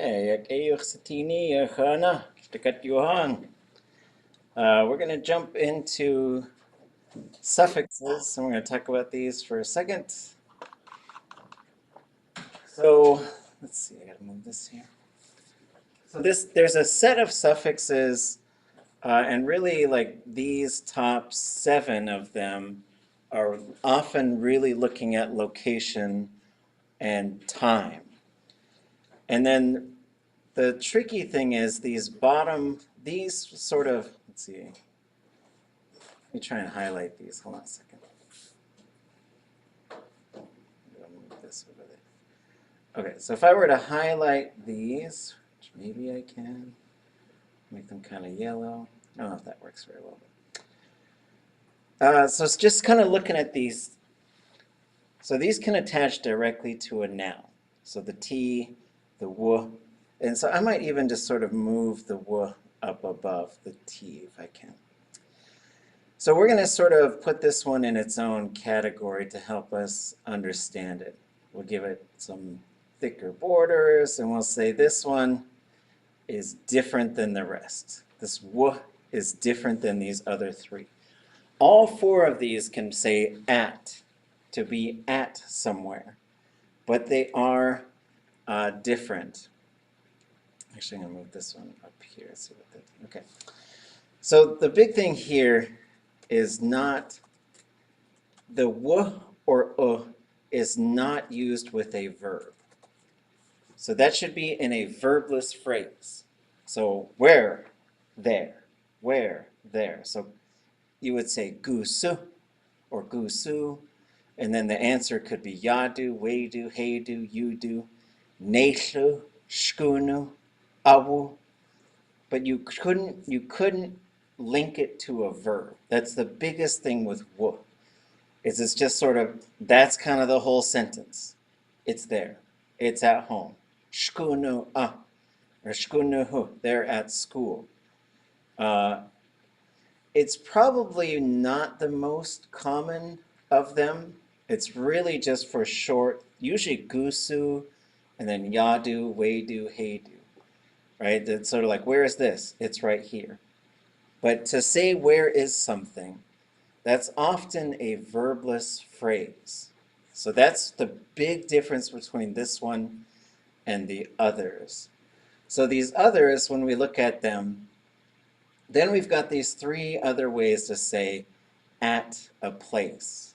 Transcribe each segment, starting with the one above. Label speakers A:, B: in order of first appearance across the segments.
A: Hey, Xukaháa. We're going to jump into suffixes, and we're going to talk about these for a second. So, let's see, I got to move this here. So there's a set of suffixes, and really like these top 7 of them are often really looking at location and time. And then the tricky thing is these sort of, let's see, let me try and highlight these. Hold on a second. I'll move this over there. Okay, so if I were to highlight these, which maybe I can, make them kind of yellow. I don't know if that works very well. So it's just kind of looking at these. So these can attach directly to a noun. So the T, the W, and so I might even just sort of move the W up above the T if I can. So we're going to sort of put this one in its own category to help us understand it. We'll give it some thicker borders, and we'll say this one is different than the rest. This W is different than these other 3. All 4 of these can say at, to be at somewhere, but they are different. Actually, I'm going to move this one up here. See what that, okay. So the big thing here is not, the w or is not used with a verb. So that should be in a verbless phrase. So where, there, So you would say gusu or gusu, and then the answer could be yadu, wedu, heidu, yudu, neshu, shkunu, awu. But you couldn't link it to a verb. That's the biggest thing with w. Is it's just sort of, that's kind of the whole sentence. It's there. It's at home. Shkunu or shkunuhu, they're at school. It's probably not the most common of them. It's really just for short, usually gusu, and then yadu, wedu, heidu, right? It's sort of like, where is this? It's right here. But to say where is something, that's often a verbless phrase. So that's the big difference between this one and the others. So these others, when we look at them, then we've got these 3 other ways to say at a place.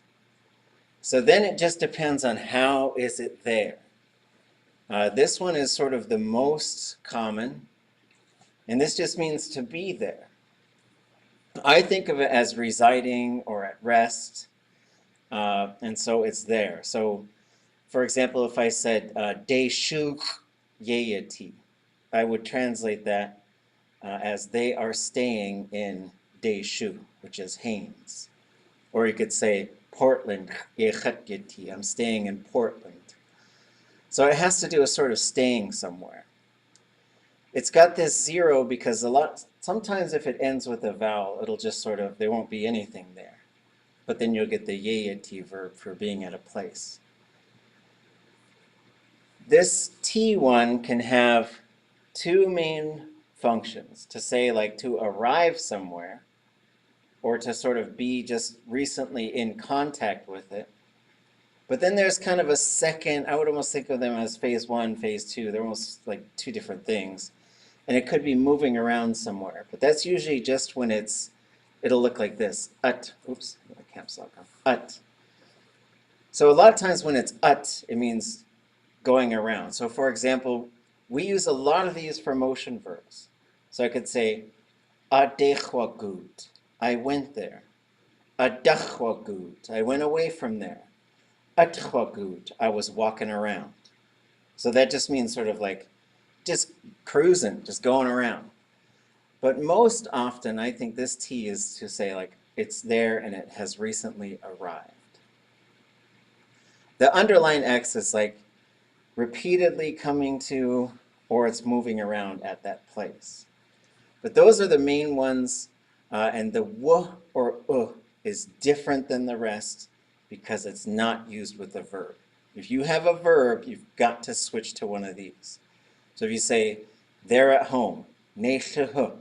A: So then it just depends on how is it there. This one is sort of the most common, and this just means to be there. I think of it as residing or at rest, and so it's there. So, for example, if I said "de shu yeyati," I would translate that as they are staying in de shu, which is Haynes. Or you could say Portland yechat, I'm staying in Portland. So it has to do with sort of staying somewhere. It's got this 0 because sometimes if it ends with a vowel, it'll just sort of, there won't be anything there. But then you'll get the yeyati verb for being at a place. This T1 can have 2 main functions, to say like to arrive somewhere, or to sort of be just recently in contact with it. But then there's kind of a second, I would almost think of them as phase 1, phase 2. They're almost like 2 different things. And it could be moving around somewhere. But that's usually just when it'll look like this. Ut. Oops, I got a caps lock on. Ut. So a lot of times when it's ut, it means going around. So for example, we use a lot of these for motion verbs. So I could say, adechwagut, I went there. Adachwagut, I went away from there. Atchwagut, I was walking around. So that just means sort of like just cruising, just going around. But most often, I think this T is to say like it's there and it has recently arrived. The underline X is like repeatedly coming to, or it's moving around at that place. But those are the main ones, and the W or is different than the rest because it's not used with a verb. If you have a verb, you've got to switch to one of these. So if you say they're at home, 你是呵.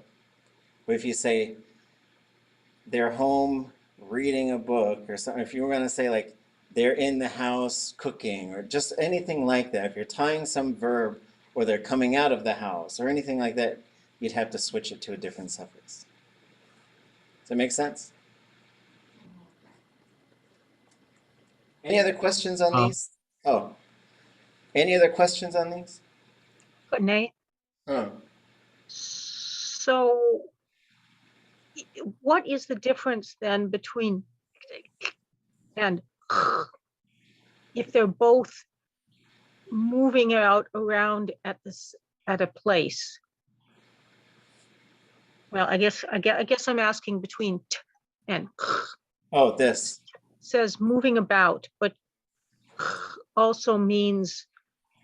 A: But if you say they're home reading a book or something, if you were going to say like they're in the house cooking or just anything like that, if you're tying some verb or they're coming out of the house or anything like that, you'd have to switch it to a different suffix. Does that make sense? Any other questions on these? Oh, any other questions on these?
B: Nate,
A: Huh.
B: so what is the difference then between and if they're both moving out around at a place? Well, I guess I'm asking between t and
A: Oh, this.
B: says moving about, but also means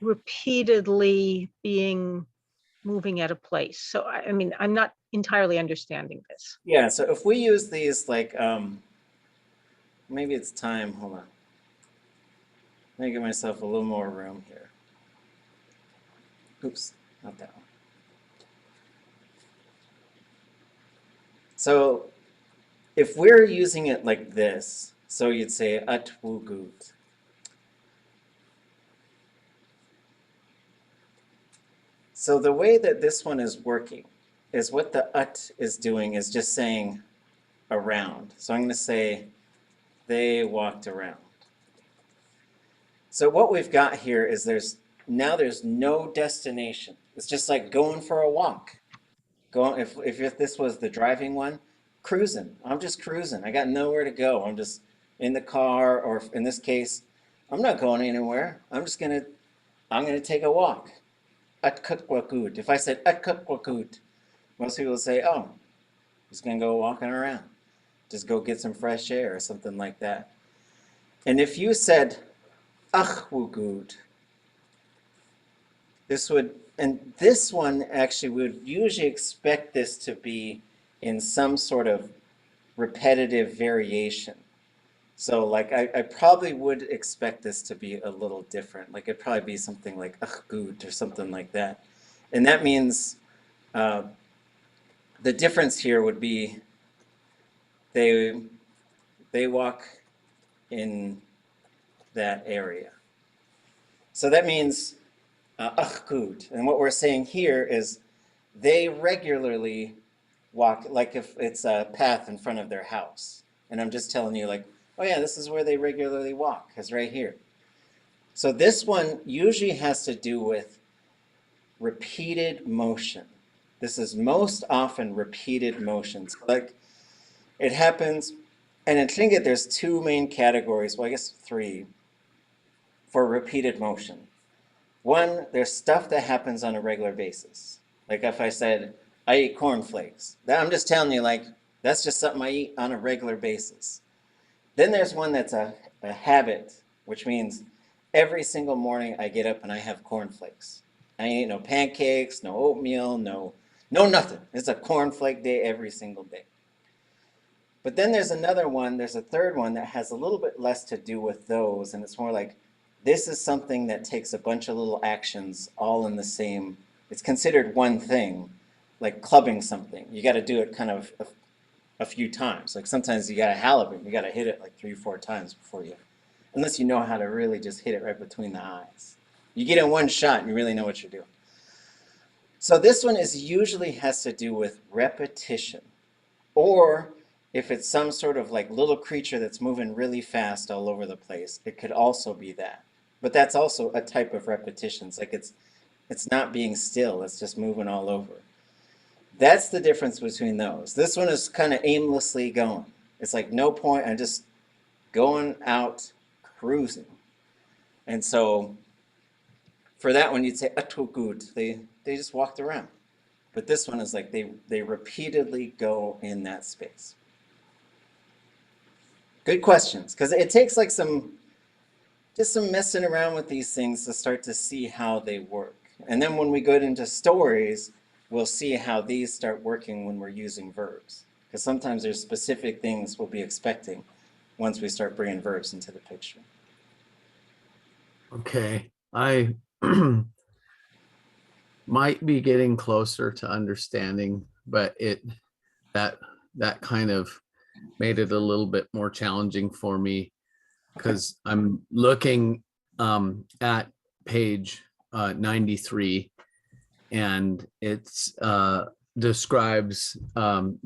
B: repeatedly moving at a place. So I mean, I'm not entirely understanding this.
A: Yeah, so if we use these like, maybe it's time, hold on. Let me give myself a little more room here. Oops, not that one. So if we're using it like this, so you'd say atwugut. So the way that this one is working is what the ut is doing is just saying around. So I'm going to say they walked around. So what we've got here is there's no destination. It's just like going for a walk. Going if this was the driving one, cruising. I'm just cruising. I got nowhere to go. I'm just in the car, or in this case, I'm not going anywhere. I'm gonna take a walk. At Tıkwakut. If I said at Tıkwakut, most people would say, oh, just gonna go walking around. Just go get some fresh air or something like that. And if you said Akhwugut, this one actually we would usually expect this to be in some sort of repetitive variation. So like I probably would expect this to be a little different. Like it'd probably be something like Akhgut or something like that. And that means the difference here would be they walk in that area. So that means Akhgut. And what we're saying here is they regularly walk, like if it's a path in front of their house. And I'm just telling you like, oh yeah, this is where they regularly walk, because right here. So this one usually has to do with repeated motion. This is most often repeated motions. Like it happens, and in Tlingit there's two main categories, well I guess three, for repeated motion. One, there's stuff that happens on a regular basis. Like if I said, I eat cornflakes. I'm just telling you like, that's just something I eat on a regular basis. Then there's one that's a habit, which means every single morning I get up and I have cornflakes. I ain't eat no pancakes, no oatmeal, no nothing. It's a cornflake day every single day. But then there's a third one that has a little bit less to do with those, and it's more like, this is something that takes a bunch of little actions all in the same, it's considered one thing, like clubbing something. You got to do it kind of a few times. Like sometimes you got to halibut, you got to hit it like 3 or 4 times before you, unless you know how to really just hit it right between the eyes. You get in one shot and you really know what you're doing. So this one usually has to do with repetition, or if it's some sort of like little creature that's moving really fast all over the place, it could also be that. But that's also a type of repetition. It's like it's not being still, it's just moving all over. That's the difference between those. This one is kind of aimlessly going. It's like no point, I'm just going out cruising. And so for that one, you'd say atukut. They just walked around. But this one is like they repeatedly go in that space. Good questions, because it takes like just some messing around with these things to start to see how they work. And then when we go into stories, we'll see how these start working when we're using verbs. Because sometimes there's specific things we'll be expecting once we start bringing verbs into the picture.
C: Okay, I might be getting closer to understanding, but that that kind of made it a little bit more challenging for me because I'm looking at page 93, and it's describes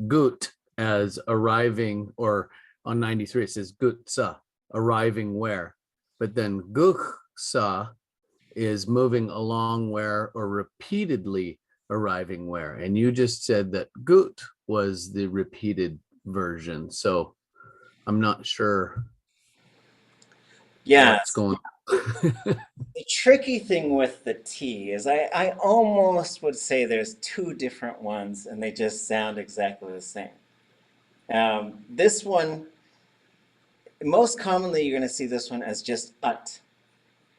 C: gut as arriving, or on 93 it says gutsa, arriving where, but then guksa is moving along where or repeatedly arriving where. And you just said that gut was the repeated version. So I'm not sure
A: Yeah,
C: what's going on.
A: the tricky thing with the T is I almost would say there's two different ones and they just sound exactly the same. This one, most commonly you're going to see this one as just ut,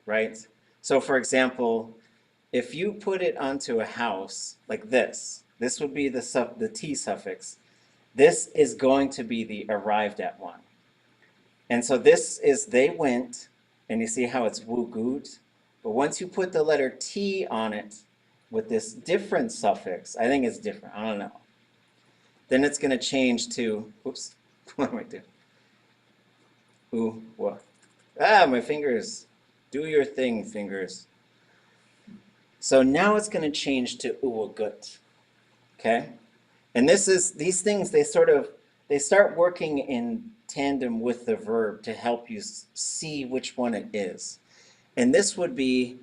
A: right? So for example, if you put it onto a house like this would be the T suffix. This is going to be the arrived at one. And so this is they went, and you see how it's wugut. But once you put the letter T on it with this different suffix, I think it's different, I don't know. Then it's going to change to, oops, what am I doing? Ooh, what? Ah, my fingers. Do your thing, fingers. So now it's going to change to uwagut, okay? And these things, they start working in tandem with the verb to help you see which one it is. And this would be,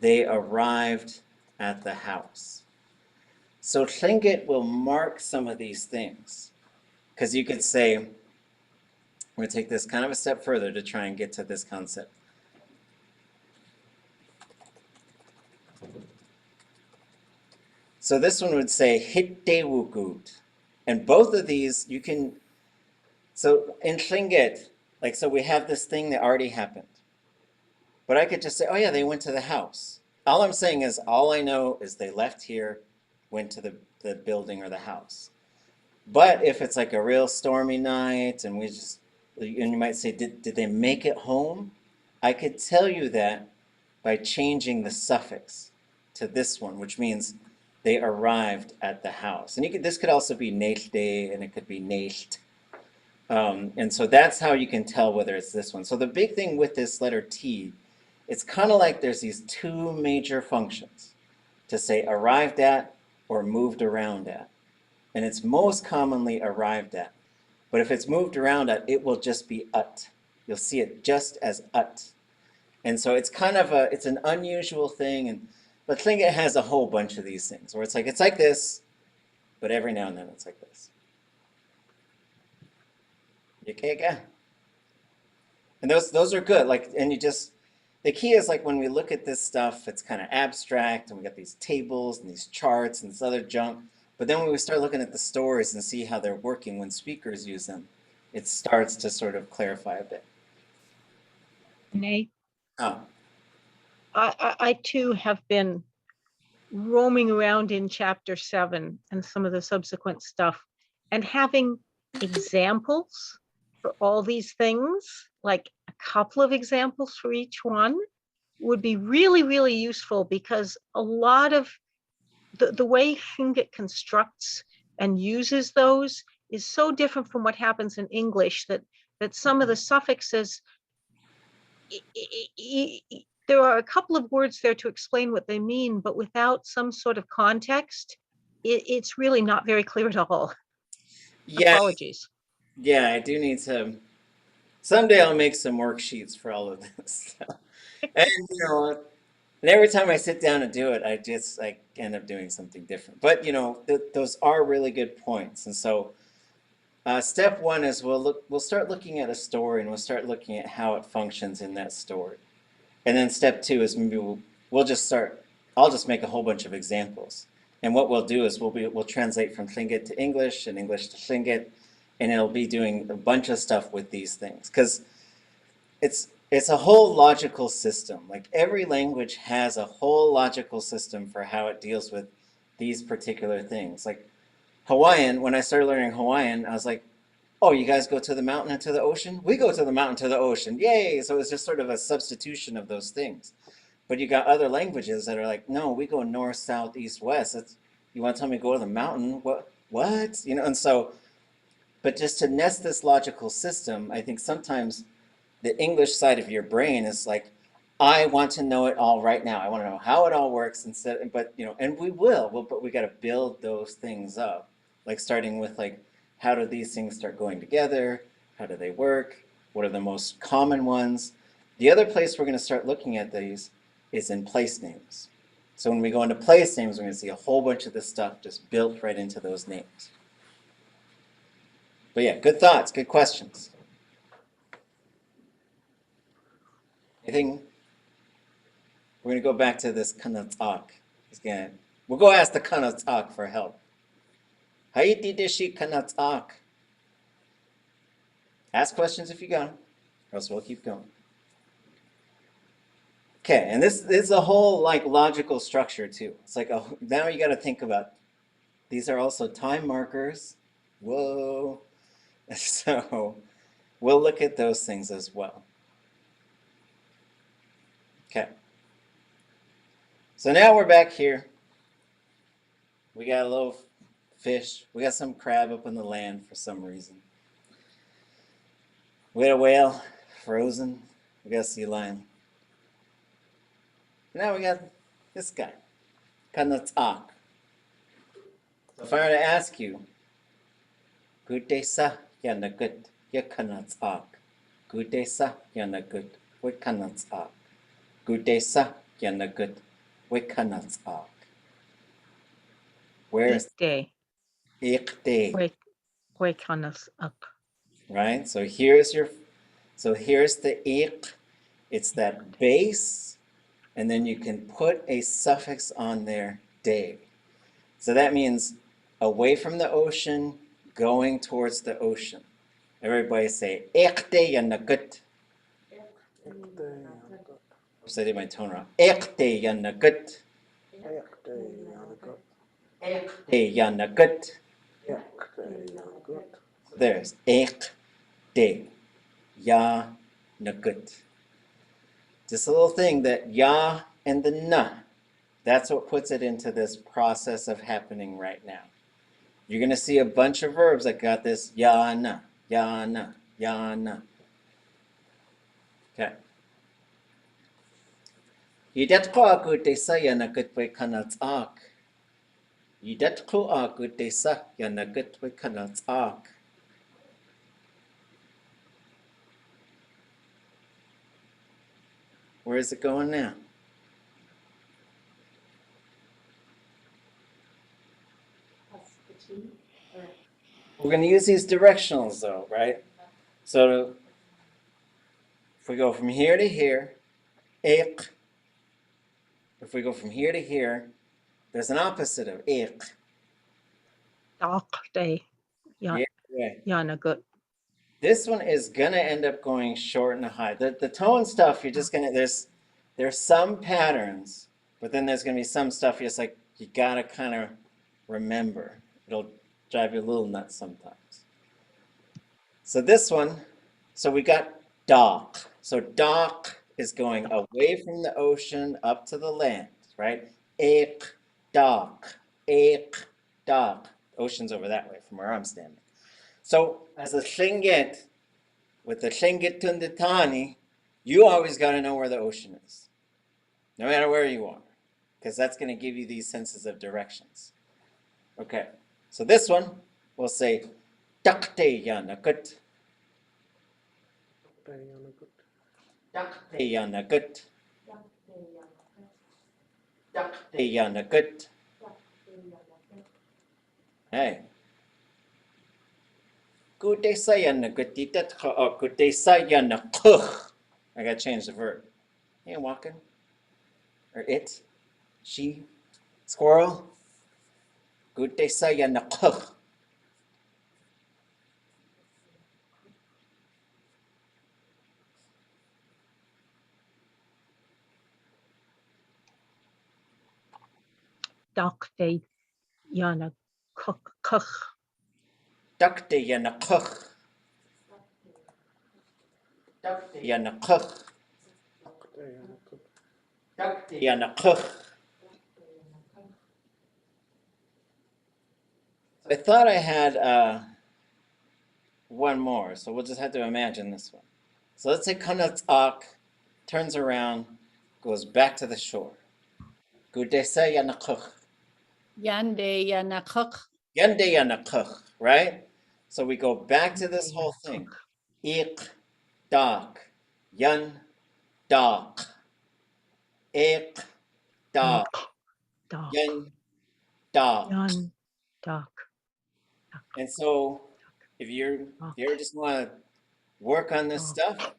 A: they arrived at the house. So Tlingit will mark some of these things. Because you could say, we're going to take this kind of a step further to try and get to this concept. So this one would say hittewugut. And both of these you can, so in Tlingit, like, so we have this thing that already happened. But I could just say, oh yeah, they went to the house. All I'm saying is, all I know is they left here, went to the building or the house. But if it's like a real stormy night and and you might say, did they make it home? I could tell you that by changing the suffix to this one, which means they arrived at the house. And this could also be nechte, and it could be necht. And so that's how you can tell whether it's this one. So the big thing with this letter T, it's kind of like there's these two major functions to say arrived at or moved around at. And it's most commonly arrived at. But if it's moved around at, it will just be ut. You'll see it just as ut. And so it's kind of it's an unusual thing. But Tlingit has a whole bunch of these things where it's like this, but every now and then it's like this. And those are good. Like, and the key is, like, when we look at this stuff, it's kind of abstract, and we got these tables and these charts and this other junk. But then when we start looking at the stories and see how they're working when speakers use them, it starts to sort of clarify a bit.
B: Nay,
A: Oh,
B: I too have been roaming around in chapter 7 and some of the subsequent stuff and having examples for all these things, like a couple of examples for each one, would be really, really useful, because a lot of the way Tlingit constructs and uses those is so different from what happens in English that some of the suffixes, there are a couple of words there to explain what they mean, but without some sort of context, it's really not very clear at all.
A: yeah,
B: Apologies.
A: yeah. I do need to. Someday I'll make some worksheets for all of this stuff. And and every time I sit down and do it, I end up doing something different. But those are really good points. And so step one is we'll start looking at a story, and we'll start looking at how it functions in that story. And then step two is maybe we'll just start. I'll just make a whole bunch of examples. And what we'll do is we'll translate from Tlingit to English and English to Tlingit, and it'll be doing a bunch of stuff with these things, because it's a whole logical system. Like, every language has a whole logical system for how it deals with these particular things. Like Hawaiian, when I started learning Hawaiian, I was like, oh, you guys go to the mountain and to the ocean? We go to the mountain to the ocean. Yay! So it's just sort of a substitution of those things. But you got other languages that are like, no, we go north, south, east, west. You want to tell me to go to the mountain? What? You know, and so, but just to nest this logical system, I think sometimes the English side of your brain is like, I want to know it all right now. I want to know how it all works instead, but you know, and we will, but we got to build those things up. Like starting with like, how do these things start going together? How do they work? What are the most common ones? The other place we're going to start looking at these is in place names. So when we go into place names, we're going to see a whole bunch of this stuff just built right into those names. But yeah, good thoughts, good questions. Anything? We're going to go back to this kanatak. We'll go ask the kanatak for help. Haiti dishi kanatak. Ask questions if you got them, or else we'll keep going. Okay, and this is a whole like logical structure too. It's like, oh, now you got to think about, these are also time markers. Whoa. So we'll look at those things as well. Okay. So now we're back here. We got a little fish. We got some crab up on the land for some reason. We got a whale, frozen. We got a sea lion. Now we got this guy, kanatak. So if I were to ask you, Gudesa yanagut, yakanatak. Gudesa yanagut, wikanatak. Gudesa yanagut, wikanatak. Where's
B: Day.
A: ikde?
B: Wake us up.
A: Right? So here's the ik. It's that base, and then you can put a suffix on there, day. So that means away from the ocean, going towards the ocean. Everybody say, ekte yanagut. So I did my tone wrong. Ekte yanagut. Ekte yanagut. There's ekte yanagut. Just a little thing that ya and the na, that's what puts it into this process of happening right now. You're going to see a bunch of verbs that got this ya na, ya na, ya na. Okay. Yidatko aku desa yanagut we kanatsak. Yidatko aku desa yanagut we kanatsak. Where is it going now? We're going to use these directionals though, right? So if we go from here to here, ik. If we go from here to here, there's an opposite of ik.
B: Dark day.
A: Yeah.
B: Yanagut.
A: This one is going to end up going short and high. The tone stuff, you're just going to, there's some patterns, but then there's going to be some stuff just like you got to kind of remember. It'll drive you a little nuts sometimes. So this one, so we got dock. So dock is going away from the ocean up to the land, right? Ek dock, ek dock. Ocean's over that way from where I'm standing. So as a Tlingit, with the Tlingit Tunditani, you always got to know where the ocean is, no matter where you are, because that's going to give you these senses of directions. Okay, so this one, we'll say, Dakte Yanakut. Dakte Yanakut. Dakte Yanakut. Hey. Gute sayana gutitat gute sayana kuch. I gotta change the verb. He ain't walking. Or it, she, squirrel. Gute sayana kuch.
B: Dark day. Yana cook.
A: Dakte yana kuch. Dakte yana kuch. Yanakh. I thought I had one more, so we'll just have to imagine this one. So let's say Kanat'ak turns around, goes back to the shore. Gudesa Yanakh.
D: Yande yanakuk.
A: Yande Yanakh, right? So we go back to this whole thing. Ik, dak, yan, dak. Ik, dak,
B: Dark.
A: yan, dak.
B: Yan. Dark.
A: And so if you ever just want to work on this stuff,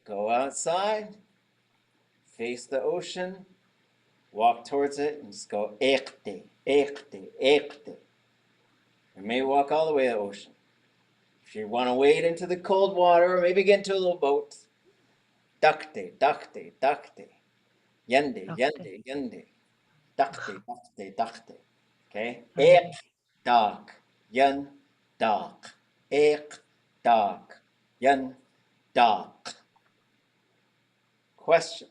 A: go outside, face the ocean, walk towards it, and just go ekte, ekte, ekte. You may walk all the way to the ocean. If you want to wade into the cold water, or maybe get into a little boat, dakte, dakte, dakte, yende, yende, yende, dakte, dakte, dakte. Okay? Ek, dak, yan, dak. Ek, dak, yan, dak. Questions?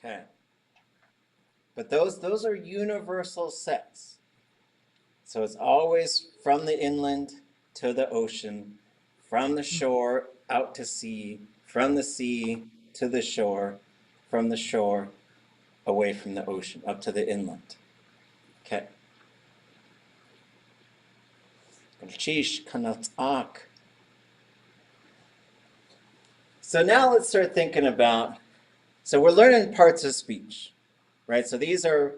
A: Okay. But those are universal sets. So it's always from the inland to the ocean, from the shore out to sea, from the sea to the shore, from the shore away from the ocean, up to the inland. Okay. So now let's start thinking about, so we're learning parts of speech, right? So these are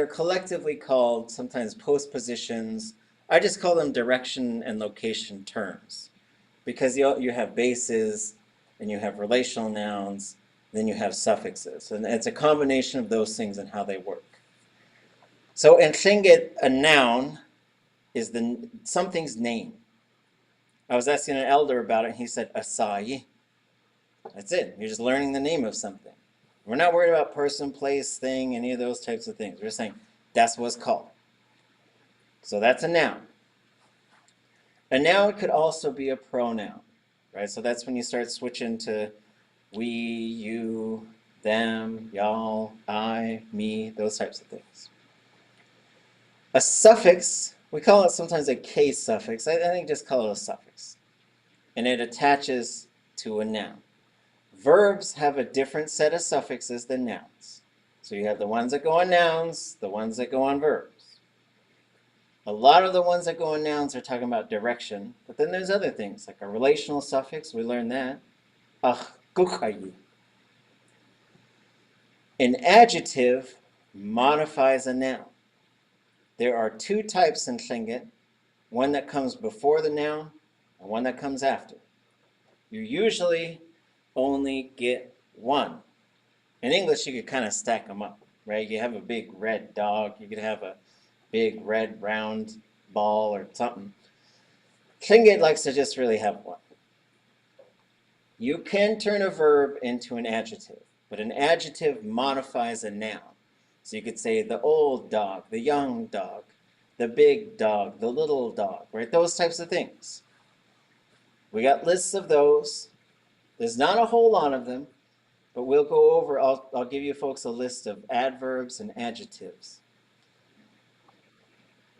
A: collectively called sometimes postpositions. I just call them direction and location terms because you have bases and you have relational nouns, then you have suffixes. And it's a combination of those things and how they work. So in Tlingit, a noun is something's name. I was asking an elder about it, and he said, Asai. That's it. You're just learning the name of something. We're not worried about person, place, thing, any of those types of things. We're just saying that's what's called. So that's a noun. A noun could also be a pronoun, right? So that's when you start switching to we, you, them, y'all, I, me, those types of things. A suffix, we call it sometimes a case suffix. I think just call it a suffix. And it attaches to a noun. Verbs have a different set of suffixes than nouns. So you have the ones that go on nouns, the ones that go on verbs. A lot of the ones that go on nouns are talking about direction, but then there's other things, like a relational suffix, we learned that. Aas Gsmåáni. An adjective modifies a noun. There are two types in Tlingit, one that comes before the noun and one that comes after. You usually only get one. In English, you could kind of stack them up, right? You have a big red dog, you could have a big red round ball or something. Tlingit likes to just really have one. You can turn a verb into an adjective, but an adjective modifies a noun. So you could say the old dog, the young dog, the big dog, the little dog, right? Those types of things. We got lists of those. There's not a whole lot of them, but we'll go over, I'll give you folks a list of adverbs and adjectives.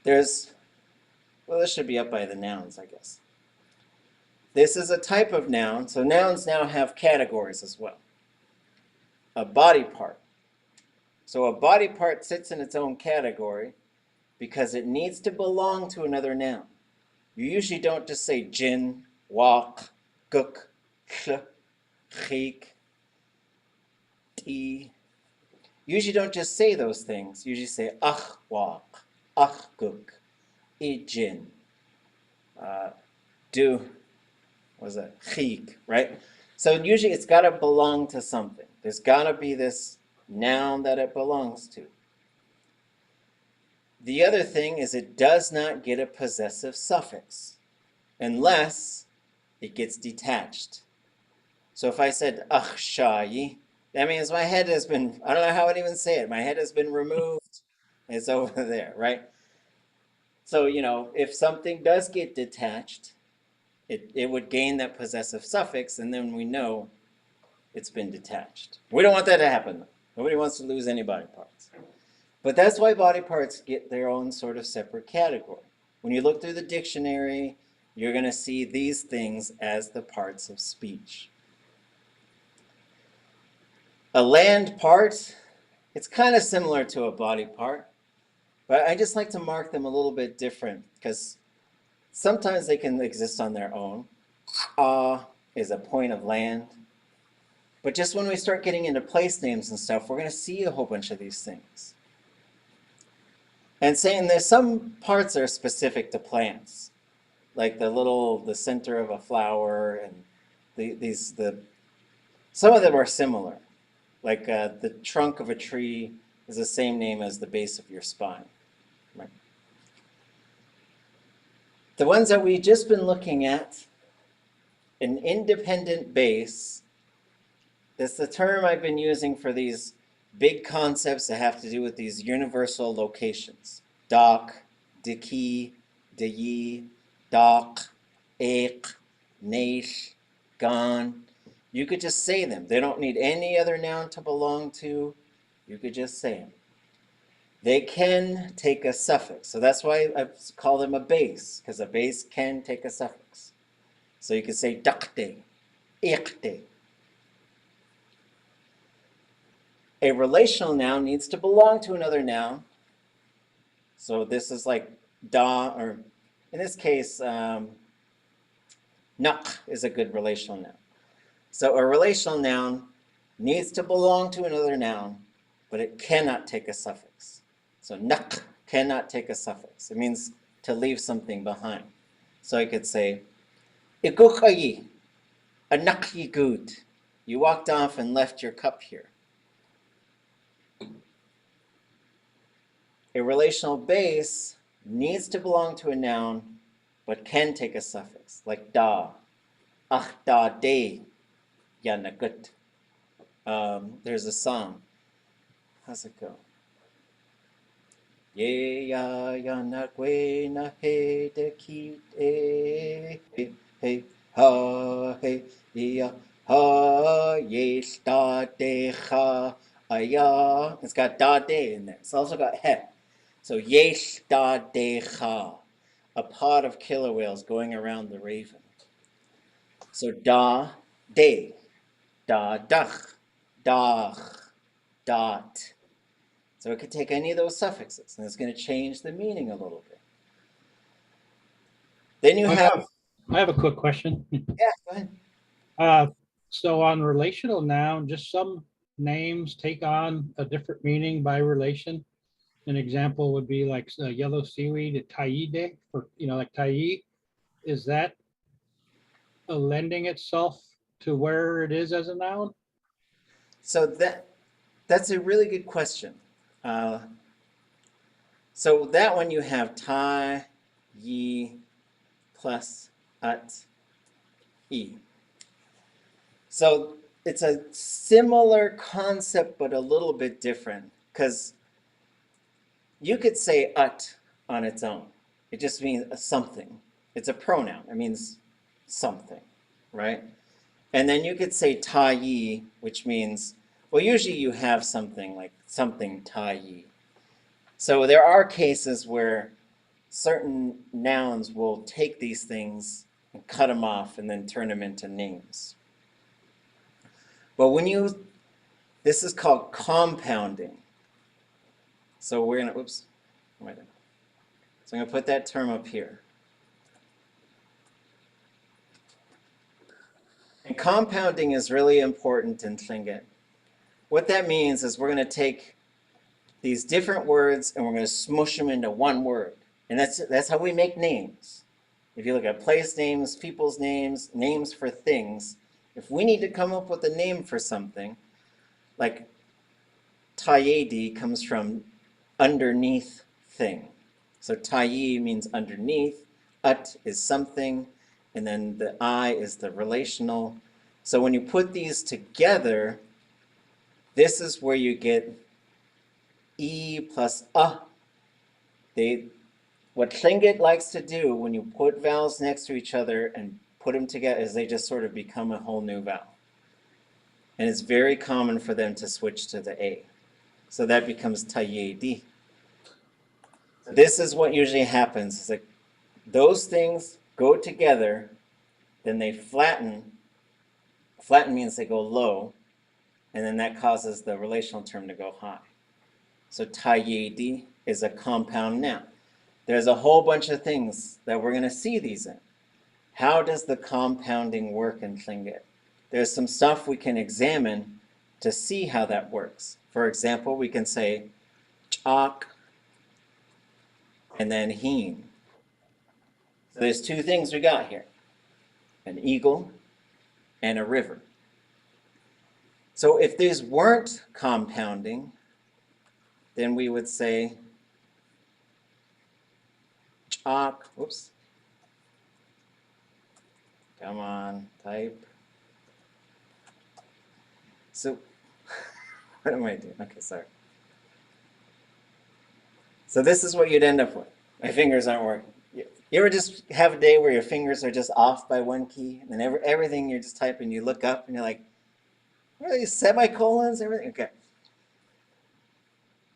A: This should be up by the nouns, I guess. This is a type of noun, so nouns now have categories as well. A body part. So a body part sits in its own category because it needs to belong to another noun. You usually don't just say jin, walk, guk, chl, chik, ti. Usually don't just say those things. You usually say ach walk, ach guk, jin, do, what was that? Chik, right? So usually it's got to belong to something. There's got to be this noun that it belongs to. The other thing is it does not get a possessive suffix unless it gets detached. So if I said Aqshayi, that means my head has been, I don't know how I'd even say it, my head has been removed. It's over there, right? So, you know, if something does get detached, it would gain that possessive suffix, and then we know it's been detached. We don't want that to happen, though. Nobody wants to lose any body parts. But that's why body parts get their own sort of separate category. When you look through the dictionary, you're going to see these things as the parts of speech. A land part, it's kind of similar to a body part, but I just like to mark them a little bit different because sometimes they can exist on their own. Is a point of land. But just when we start getting into place names and stuff, we're going to see a whole bunch of these things. And saying there's some parts that are specific to plants, like the center of a flower, and some of them are similar. Like the trunk of a tree is the same name as the base of your spine. Right? The ones that we've just been looking at, an independent base, that's the term I've been using for these big concepts that have to do with these universal locations. Doc, Diki, Deyi, Doc, Ek, Naish, Gan. You could just say them. They don't need any other noun to belong to. You could just say them. They can take a suffix. So that's why I call them a base, because a base can take a suffix. So you could say dakte, ekte. A relational noun needs to belong to another noun. So this is like da, or in this case, nak is a good relational noun. So a relational noun needs to belong to another noun, but it cannot take a suffix. So nak cannot take a suffix. It means to leave something behind. So I could say, ikukayi, a nakyi good. You walked off and left your cup here. A relational base needs to belong to a noun, but can take a suffix, like da, ach da de, ya nagut. There's a song. How's it go? Ye ya nagwe na he de ki e he ha he ya ha ye sta de ha aya. It's got da de in there. It's also got he. So yesh da de ha, a pod of killer whales going around the raven. So da de, da dach, dach, dot. So it could take any of those suffixes, and it's going to change the meaning a little bit. Then you have,
E: I have a quick question.
A: yeah, go ahead.
E: So on relational noun, just some names take on a different meaning by relation. An example would be like yellow seaweed, taide, for, like tai. Is that lending itself to where it is as a noun?
A: So that's a really good question. So that one you have ta, yi, plus at, e. So it's a similar concept, but a little bit different, because you could say ut on its own. It just means something. It's a pronoun. It means something, right? And then you could say ta yi, which means, well, usually you have something like something ta yi. So there are cases where certain nouns will take these things and cut them off and then turn them into names. But this is called compounding. So we're gonna, oops, wait a minute. So I'm gonna put that term up here. And compounding is really important in Tlingit. What that means is we're gonna take these different words and we're gonna smush them into one word. And that's how we make names. If you look at place names, people's names, names for things, if we need to come up with a name for something, like Tayedi comes from underneath thing. So Tayi means underneath, Ut is something, and then the I is the relational. So when you put these together, this is where you get E plus A. what Tlingit likes to do when you put vowels next to each other and put them together is they just sort of become a whole new vowel. And it's very common for them to switch to the A. So that becomes tayedi. This is what usually happens. It's like those things go together, then they flatten. Flatten means they go low, and then that causes the relational term to go high. So tayedi is a compound noun. There's a whole bunch of things that we're going to see these in. How does the compounding work in Tlingit? There's some stuff we can examine to see how that works. For example, we can say chak and then heen. So there's two things we got here, an eagle and a river. So if these weren't compounding, then we would say chak, whoops. Come on, type. So what am I doing? Okay, sorry. So this is what you'd end up with. My fingers aren't working. You ever just have a day where your fingers are just off by one key, and then everything you're just typing, you look up and you're like, what are these semicolons, everything? Okay.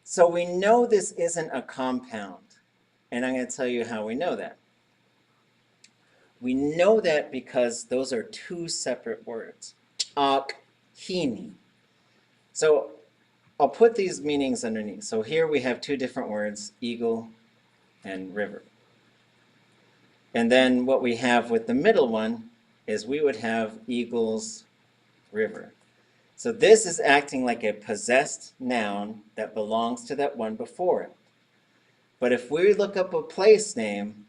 A: So we know this isn't a compound, and I'm going to tell you how we know that. We know that because those are two separate words, Ťákhini. So I'll put these meanings underneath. So here we have two different words, eagle and river. And then what we have with the middle one is we would have eagles, river. So this is acting like a possessed noun that belongs to that one before it. But if we look up a place name,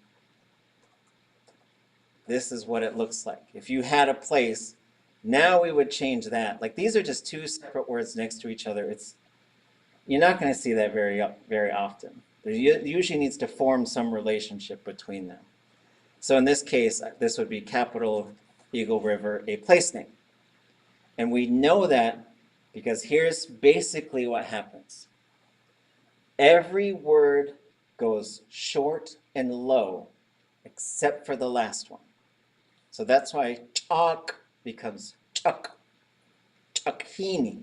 A: this is what it looks like. If you had a place, now we would change that. Like these are just two separate words next to each other. You're not going to see that very often. There usually needs to form some relationship between them. So in this case, this would be capital Eagle River, a place name. And we know that because here's basically what happens. Every word goes short and low except for the last one. So that's why chak becomes chuk, chukhini.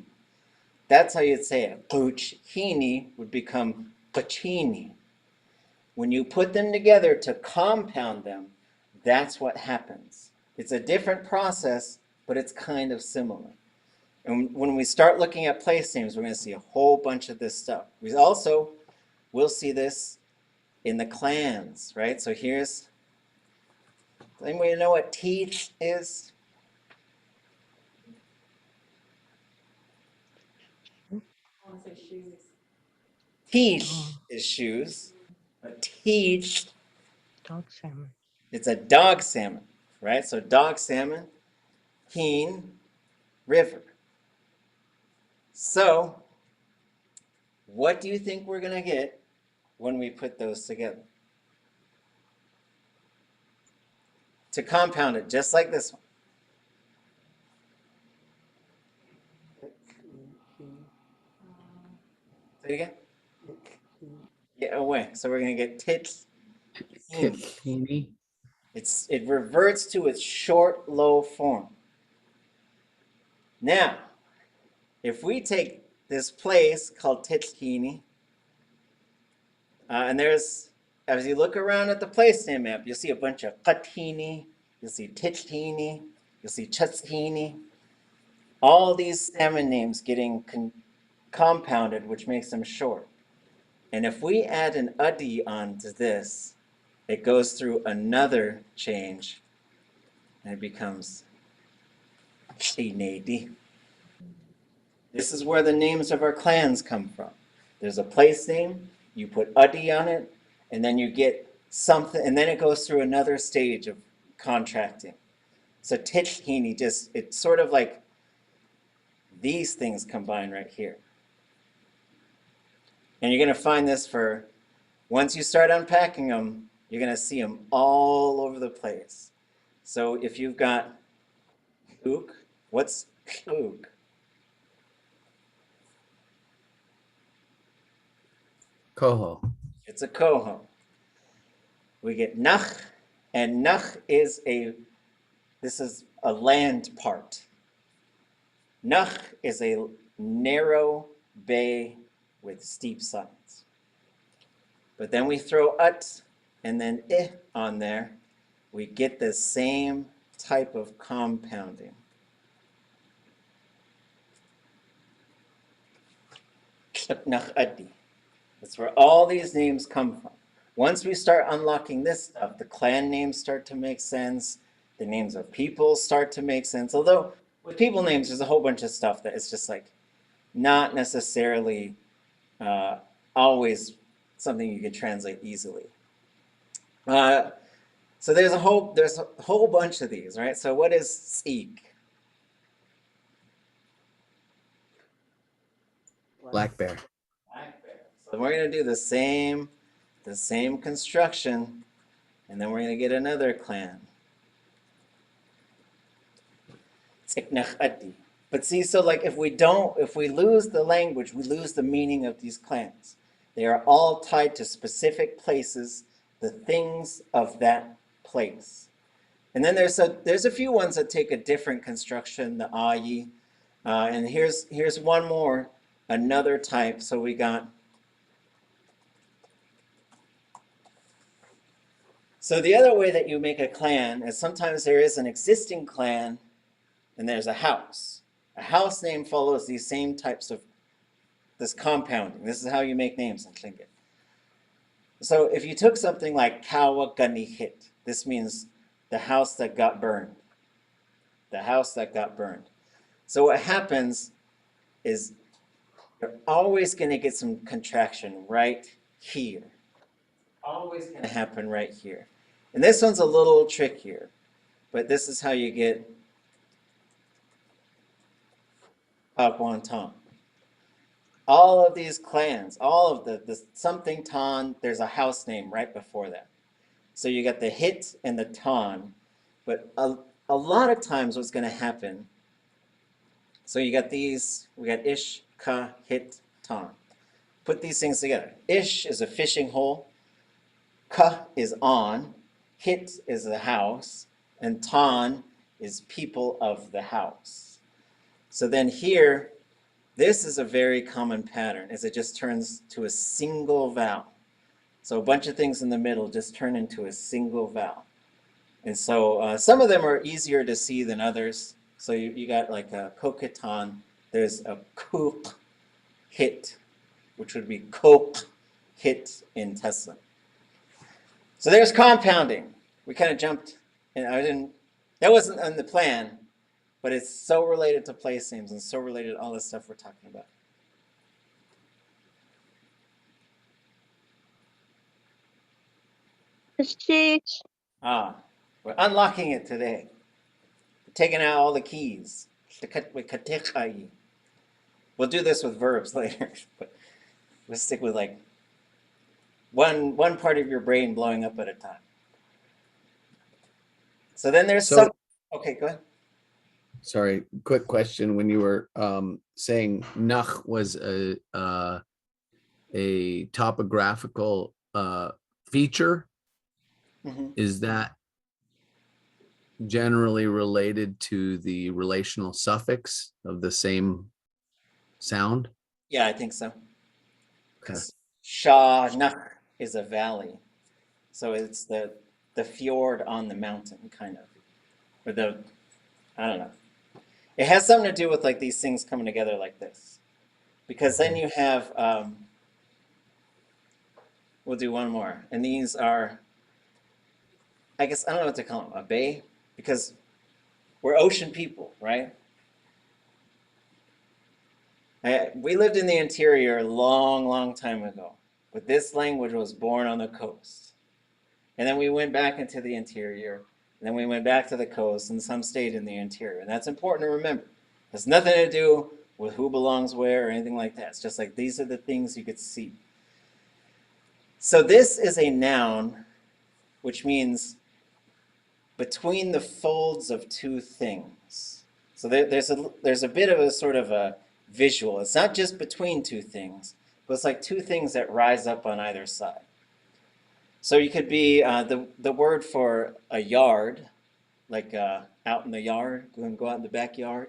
A: That's how you'd say it. Ḳuchini would become ḳuchini. When you put them together to compound them, that's what happens. It's a different process, but it's kind of similar. And when we start looking at place names, we're going to see a whole bunch of this stuff. We'll see this in the clans, right? So here's, does anybody know what teeth is? Teeth is shoes, but teeth,
B: Dog salmon.
A: it's a dog salmon, right? So dog salmon, heen, river. So what do you think we're going to get when we put those together? To compound it, just like this one. Say it again. Yeah, away. So we're going to get tits.
C: Ťákhini.
A: It reverts to its short, low form. Now, if we take this place called Ťákhini, and there's, as you look around at the place name map, you'll see a bunch of Ḳukaháa, you'll see Ťákhini, you'll see Ťákhini. All these salmon names getting compounded, which makes them short. And if we add an adi onto this, it goes through another change, and it becomes Chinedi. This is where the names of our clans come from. There's a place name, you put adi on it, and then you get something, and then it goes through another stage of contracting. So Ťákhini it's sort of like these things combined right here. And you're going to find this once you start unpacking them, you're going to see them all over the place. So if you've got Ťuk, what's Ťuk?
C: Coho.
A: It's a coho. we get nach, and nach is this is a land part. Nach is a narrow bay with steep sides. But then we throw ut and then I on there. We get the same type of compounding. That's where all these names come from. Once we start unlocking this stuff, the clan names start to make sense. The names of people start to make sense. Although with people names, there's a whole bunch of stuff that is just like not necessarily always something you can translate easily. So there's a whole bunch of these, right? So what is Tz'ik?
C: Black bear.
A: Black bear. So we're going to do the same construction, and then we're going to get another clan. But see, so like if we lose the language, we lose the meaning of these clans. They are all tied to specific places, the things of that place. And then there's a few ones that take a different construction, the ayi. And here's one more, another type. So we got, so the other way that you make a clan is sometimes there is an existing clan and there's a house. A house name follows these same types of this compounding. This is how you make names in Tlingit. So if you took something like Ḳukaháa, this means the house that got burned. The house that got burned. So what happens is you're always going to get some contraction right here. Always going to happen right here. And this one's a little trickier, but this is how you get Ḥukaháa. All of these clans, all of the something Tan, there's a house name right before that. So you got the hit and the Tan, but a lot of times what's going to happen, so you got these, we got Ish, Ka, Hit, Tan. Put these things together. Ish is a fishing hole, Ka is on, Hit is the house, and Tan is people of the house. So then here, this is a very common pattern, is it just turns to a single vowel. So a bunch of things in the middle just turn into a single vowel. And so some of them are easier to see than others. So you got like a Kokatan, there's a Kuk hit, which would be Kok hit in Tesla. So there's compounding. We kind of jumped, and that wasn't on the plan, but it's so related to place names and so related to all this stuff we're talking about. We're unlocking it today. We're taking out all the keys. We'll do this with verbs later, but we'll stick with like one part of your brain blowing up at a time. So then there's some. Okay, go ahead.
C: Sorry, quick question. When you were saying nach was a topographical feature, is that generally related to the relational suffix of the same sound?
A: Yeah, I think so.
C: Okay.
A: Because Shah Nach is a valley. So it's the fjord on the mountain, kind of. Or I don't know. It has something to do with like these things coming together like this. Because then you have, we'll do one more. And these are, I guess, I don't know what to call them, a bay? Because we're ocean people, right? We lived in the interior a long, long time ago. But this language was born on the coast. And then we went back into the interior. And then we went back to the coast, and some stayed in the interior. And that's important to remember. It has nothing to do with who belongs where or anything like that. It's just like these are the things you could see. So this is a noun, which means between the folds of two things. So there's a bit of a sort of a visual. It's not just between two things, but it's like two things that rise up on either side. So you could be the word for a yard, like out in the yard, go out in the backyard,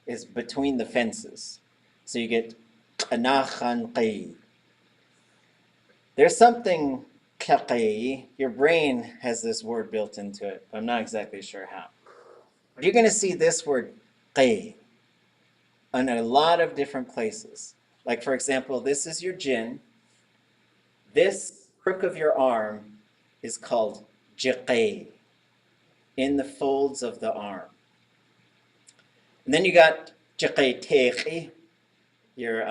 A: is between the fences. So you get anachan qay. There's something qay. Your brain has this word built into it. I'm not exactly sure how. But you're going to see this word qay in a lot of different places. Like for example, this is your jin. This crook of your arm is called jiqay, in the folds of the arm. And then you got jiqay teqi, your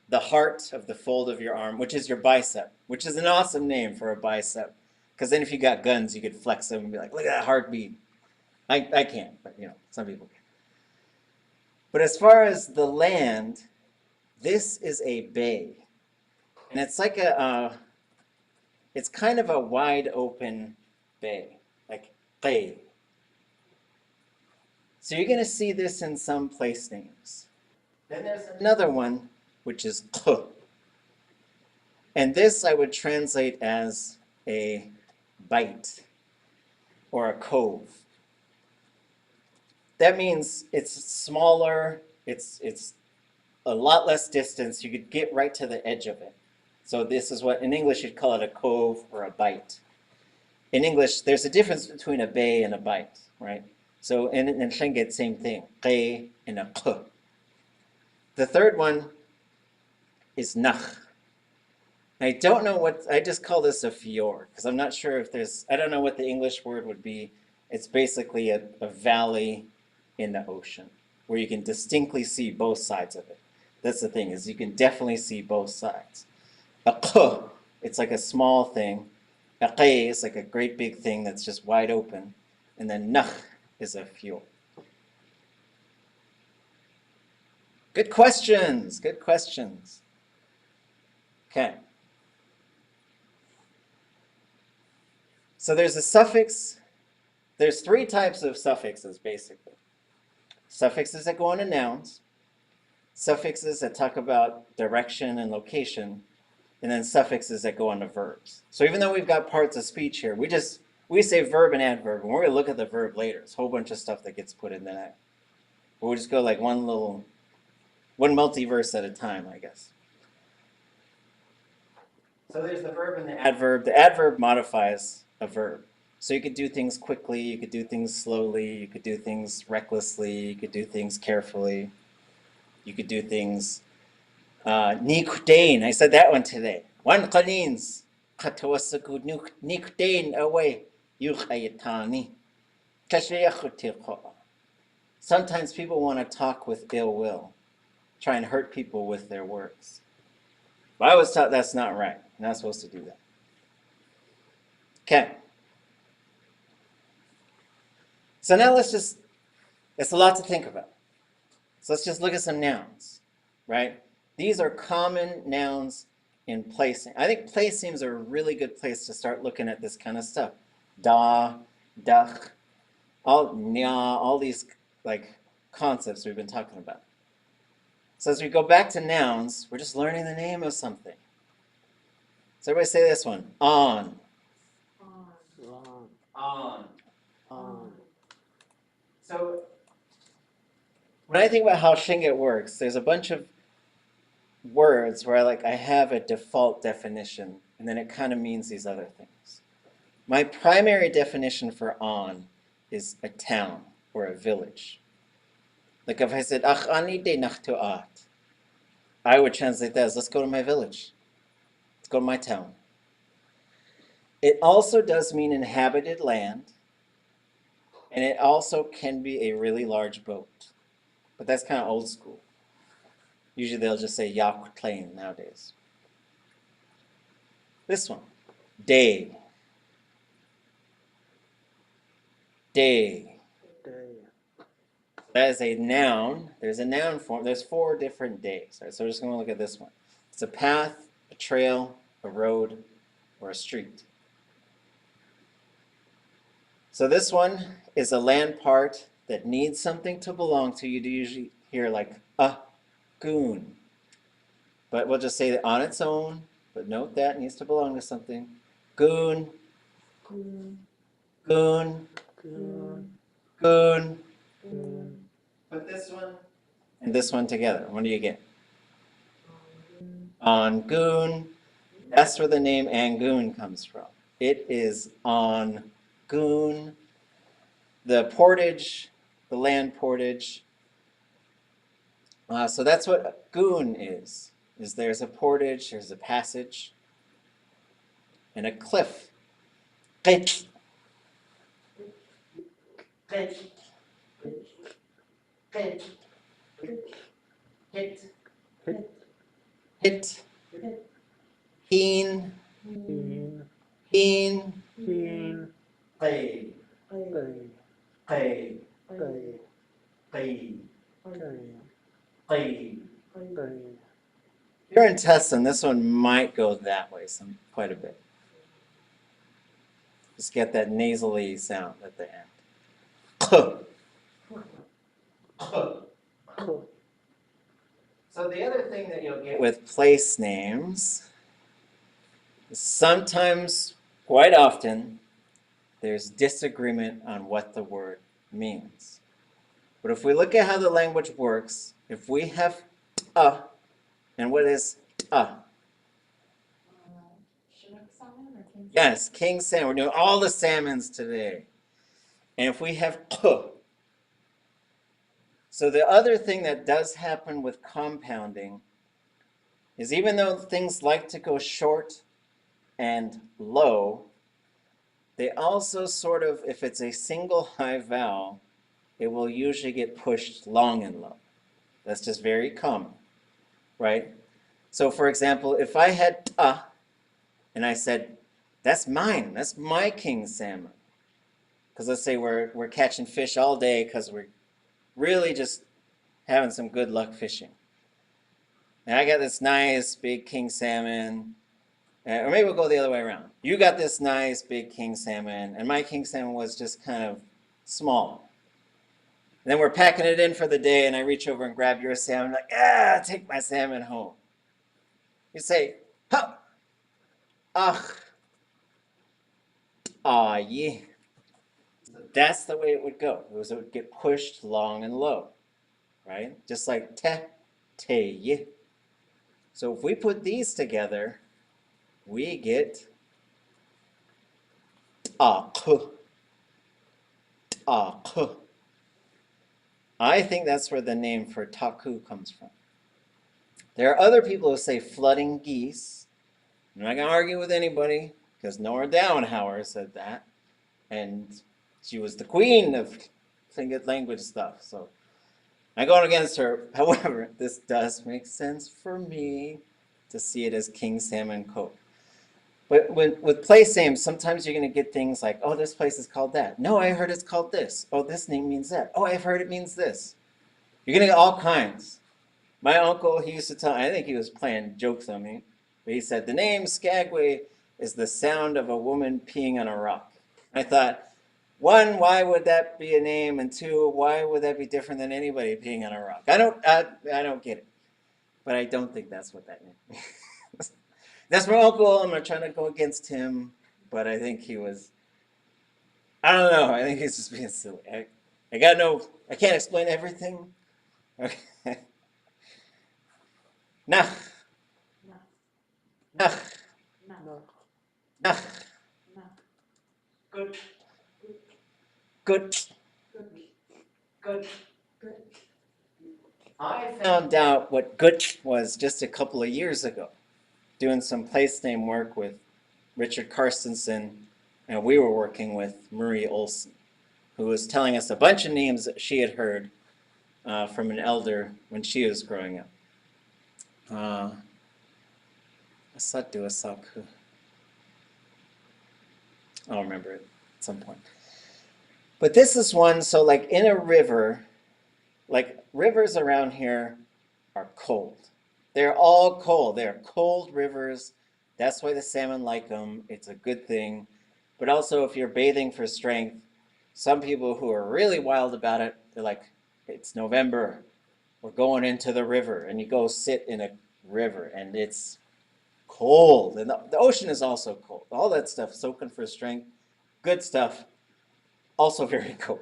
A: the heart of the fold of your arm, which is your bicep, which is an awesome name for a bicep. Because then if you got guns, you could flex them and be like, look at that heartbeat. I can't, but you know, some people can. But as far as the land, this is a bay. And it's like it's kind of a wide open bay, like bay. So you're going to see this in some place names. Then there's another one, which is Ḳ. And this I would translate as a bite or a cove. That means it's smaller, it's a lot less distance. You could get right to the edge of it. So this is what in English you'd call it a cove or a bite. In English, there's a difference between a bay and a bite, right? So in Tlingit, same thing, qay and a q. The third one is nakh. I don't know what, I just call this a fjord, because I'm not sure if there's, I don't know what the English word would be. It's basically a valley in the ocean, where you can distinctly see both sides of it. That's the thing, is you can definitely see both sides. A q, it's like a small thing. A qay is like a great big thing that's just wide open. And then nakh is a fjord. Good questions, good questions. Okay. So there's a suffix, there's three types of suffixes basically. Suffixes that go on to nouns, suffixes that talk about direction and location, and then suffixes that go on to verbs. So even though we've got parts of speech here, we say verb and adverb, and we're going to look at the verb later. There's a whole bunch of stuff that gets put in that. But we'll just go like one multiverse at a time, I guess. So there's the verb and the adverb. The adverb modifies a verb. So you could do things quickly, you could do things slowly, you could do things recklessly, you could do things carefully, you could do things nikdain. I said that one today. One qanins qatawasaku nikdain away yukhayatani kashayakhutikha. Sometimes people want to talk with ill will, try and hurt people with their words. But I was taught that's not right. You're not supposed to do that. Okay. So now it's a lot to think about. So let's just look at some nouns, right? These are common nouns in placing. I think placenames are a really good place to start looking at this kind of stuff. Da, dach, all these like concepts we've been talking about. So as we go back to nouns, we're just learning the name of something. So everybody say this one. On. On. So when I think about how Tlingit works, there's a bunch of words where I have a default definition, and then it kind of means these other things. My primary definition for on is a town or a village. Like if I said, Aas Ḳwáani de nach to at, I would translate that as, let's go to my village. Let's go to my town. It also does mean inhabited land, and it also can be a really large boat. But that's kind of old school. Usually they'll just say yak plane nowadays. This one, day. Day. That is a noun. There's a noun form. There's 4 different days. Right? So we're just going to look at this one. It's a path, a trail, a road, or a street. So this one is a land part that needs something to belong to. You'd usually hear like a goon. But we'll just say that on its own, but note that it needs to belong to something. Goon, goon, goon. Put this one and this one together. What do you get? On goon. That's where the name Angoon comes from. It is on goon. The portage, the land portage. So that's what goon is there's a portage, there's a passage, and a cliff. Qit. Qit. Qit. Hit. Hit. Heen. Heen. Qay. Qay. Qay. Qay. If you're in Tussin, this one might go that way quite a bit. Just get that nasally sound at the end. So the other thing that you'll get with place names is sometimes, quite often, there's disagreement on what the word means. But if we look at how the language works, if we have and what is Yes, king salmon. We're doing all the salmons today. And if we have so the other thing that does happen with compounding is even though things like to go short and low, they also sort of, if it's a single high vowel, it will usually get pushed long and low. That's just very common, right? So for example, if I had and I said, that's mine, that's my king salmon. Because let's say we're catching fish all day because we're really just having some good luck fishing. And I got this nice big king salmon, or maybe we'll go the other way around. You got this nice big king salmon, and my king salmon was just kind of small. And then we're packing it in for the day, and I reach over and grab your salmon, like, take my salmon home. You say, ha, ach, yeah. So that's the way it would go. It would get pushed long and low, right? Just like te. So if we put these together, we get ak. I think that's where the name for taku comes from. There are other people who say flooding geese. I'm not going to argue with anybody because Nora Dowenhauer said that. And she was the queen of Tlingit language stuff. So I'm going against her. However, this does make sense for me to see it as king salmon coat. But with place names, sometimes you're going to get things like, oh, this place is called that. No, I heard it's called this. Oh, this name means that. Oh, I've heard it means this. You're going to get all kinds. My uncle, he used to tell, I think he was playing jokes on me, but he said, the name Skagway is the sound of a woman peeing on a rock. I thought, one, why would that be a name? And two, why would that be different than anybody peeing on a rock? I don't get it. But I don't think that's what that means. That's my uncle. I'm not trying to go against him, but I think he was, I don't know. I think he's just being silly. I can't explain everything. Okay. Nach. Nach. Nach. Good. Good. Good. I found out what good was just a couple of years ago, doing some place name work with Richard Carstensen, and we were working with Marie Olson, who was telling us a bunch of names that she had heard from an elder when she was growing up. I'll remember it at some point. But this is one, so like in a river, like rivers around here are cold. They're all cold. They're cold rivers. That's why the salmon like them. It's a good thing. But also if you're bathing for strength, some people who are really wild about it, they're like, it's November, we're going into the river, and you go sit in a river and it's cold. And the ocean is also cold. All that stuff, soaking for strength, Good stuff. Also very cool.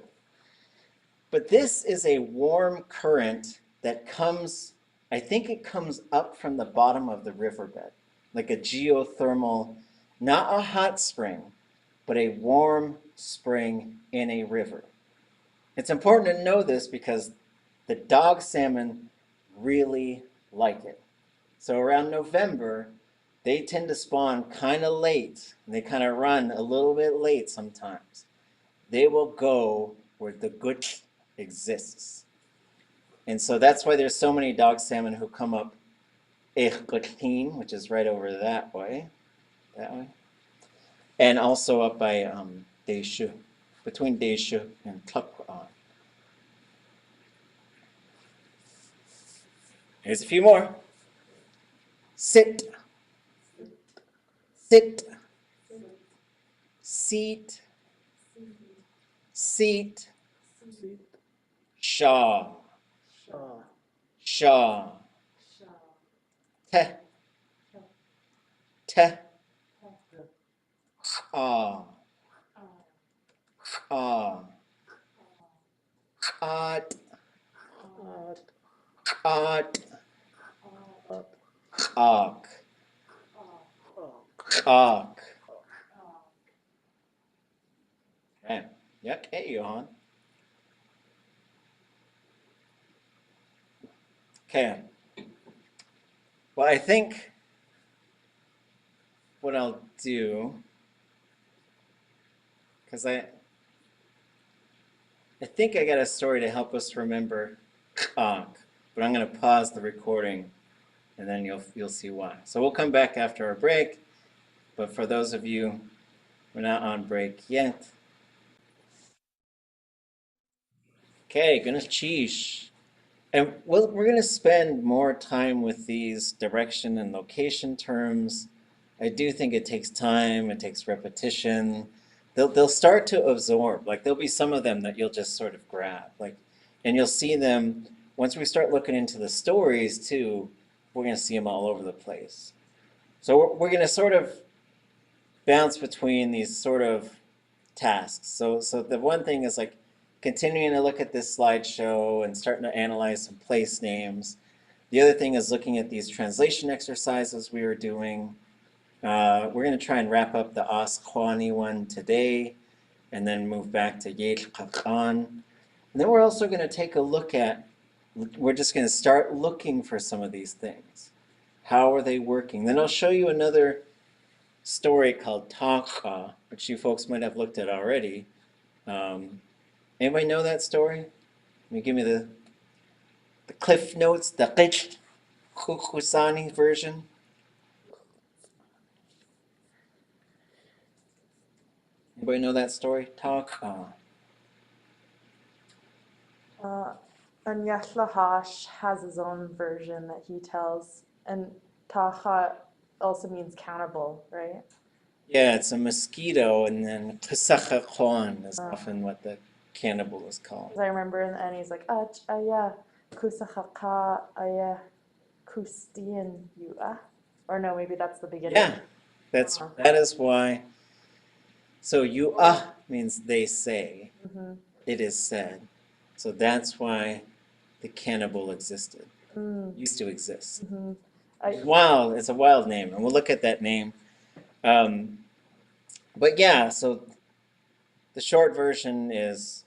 A: But this is a warm current that comes, I think it comes up from the bottom of the riverbed, like a geothermal, not a hot spring, but a warm spring in a river. It's important to know this because the dog salmon really like it. So around November, they tend to spawn kind of late, and they kind of run a little bit late sometimes. They will go where the good exists. And so that's why there's so many dog salmon who come up Xukaháa, which is right over that way, and also up by Deishu, between Deishu and Tlingit. Here's a few more. Sit, sit, seat, seat, shaw, shaw, te, te, ah, ah, ot, ot, ok, ok. Okay, yep, hey, Johan. Okay. Well, I think what I'll do, because I think I got a story to help us remember Kág, but I'm going to pause the recording, and then you'll see why. So we'll come back after our break, but for those of you, we're not on break yet. Okay, gonna cheesh. And we're going to spend more time with these direction and location terms. I do think it takes time, it takes repetition. They'll start to absorb. Like there'll be some of them that you'll just sort of grab. Like, and you'll see them, once we start looking into the stories too, we're going to see them all over the place. So we're going to sort of bounce between these sort of tasks. So the one thing is like, continuing to look at this slideshow and starting to analyze some place names. The other thing is looking at these translation exercises we were doing. We're going to try and wrap up the Aas Ḵwáani one today and then move back to Tlingit. And then we're also going to take a look at, we're just going to start looking for some of these things. How are they working? Then I'll show you another story called Ţáka, which you folks might have looked at already. Anybody know that story? Can you give me the Cliff Notes, the Ḳukaháa version? Anybody know that story? Ţáka.
F: Ňathla has his own version that he tells, and Taha also means cannibal, right?
A: Yeah, it's a mosquito, and then Ḳukaháa is often what the cannibal is called.
F: I remember in the end he's like, Ach, aya, Kusahaka, aya, Kustian, you, or no, maybe that's the beginning.
A: Yeah, that is why. So you means they say, it is said. So that's why the cannibal existed, used to exist. Wow, it's a wild name, and we'll look at that name. But yeah, so the short version is,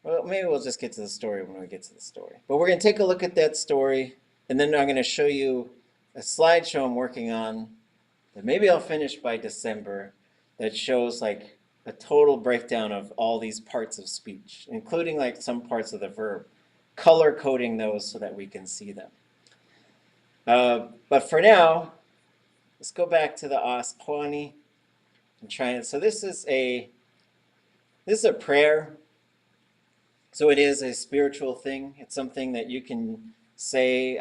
A: well, maybe we'll just get to the story when we get to the story. But we're going to take a look at that story, and then I'm going to show you a slideshow I'm working on that maybe I'll finish by December that shows like a total breakdown of all these parts of speech, including like some parts of the verb, color coding those so that we can see them. But for now, let's go back to the Aas Ḳwáani and try it. So this is a prayer. So it is a spiritual thing. It's something that you can say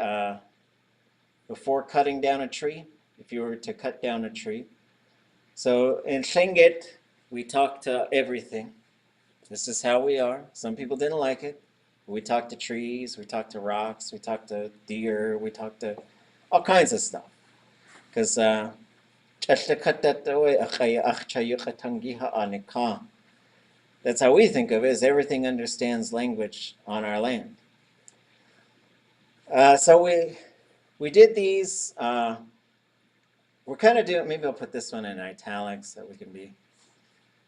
A: before cutting down a tree, if you were to cut down a tree. So in Tlingit, we talk to everything. This is how we are. Some people didn't like it. We talk to trees, we talk to rocks, we talk to deer, we talk to all kinds of stuff. Because That's how we think of it, is everything understands language on our land. So we did these. We're kind of doing, maybe I'll put this one in italics so we can be.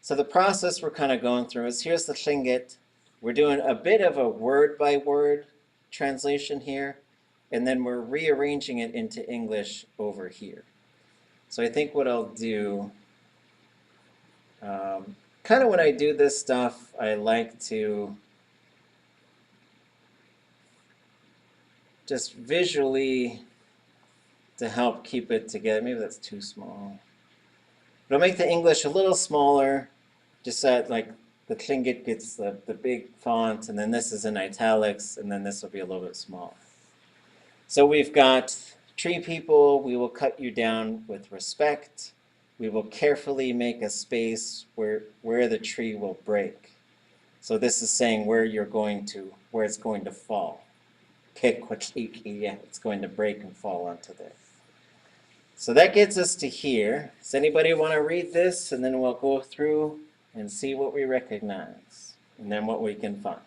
A: So the process we're kind of going through is, here's the Tlingit. We're doing a bit of a word by word translation here, and then we're rearranging it into English over here. So I think what I'll do, kind of when I do this stuff, I like to just visually, to help keep it together. Maybe that's too small. But I'll make the English a little smaller, just so that like the Tlingit gets the big font, and then this is in italics, and then this will be a little bit smaller. So we've got tree people, we will cut you down with respect. We will carefully make a space where the tree will break. So this is saying where it's going to fall. It's going to break and fall onto there. So that gets us to here. Does anybody want to read this? And then we'll go through and see what we recognize, and then what we can find.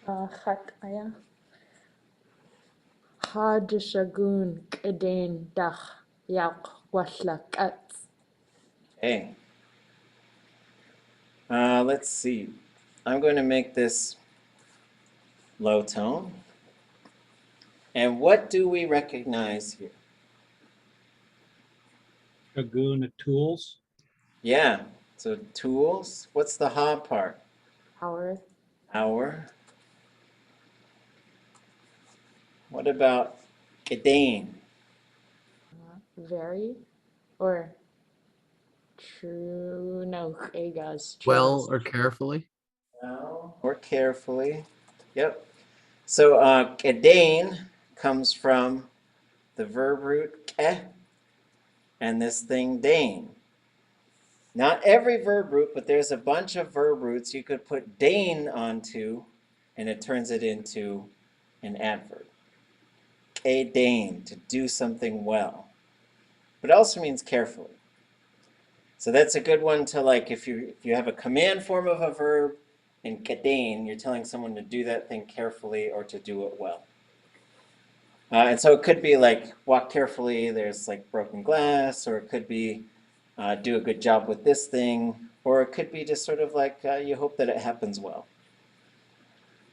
F: Xukaháa. Hadishagun Kadain Dach Yak Washlakat.
A: Okay. Let's see. I'm going to make this low tone. And what do we recognize here?
E: Shagun of tools.
A: Yeah, so tools. What's the ha part?
F: Our
A: Our. What about Kadain?
F: very or true. No, Egas.
C: Well or carefully.
A: Well, or carefully. Yep. So Kadain comes from the verb root ke, and this thing dain. Not every verb root, but there's a bunch of verb roots you could put dain onto, and it turns it into an adverb. Kadain, to do something well. But it also means carefully. So that's a good one to, like, if you have a command form of a verb in kadain, you're telling someone to do that thing carefully or to do it well. And so it could be like walk carefully, there's like broken glass, or it could be do a good job with this thing, or it could be just sort of like you hope that it happens well.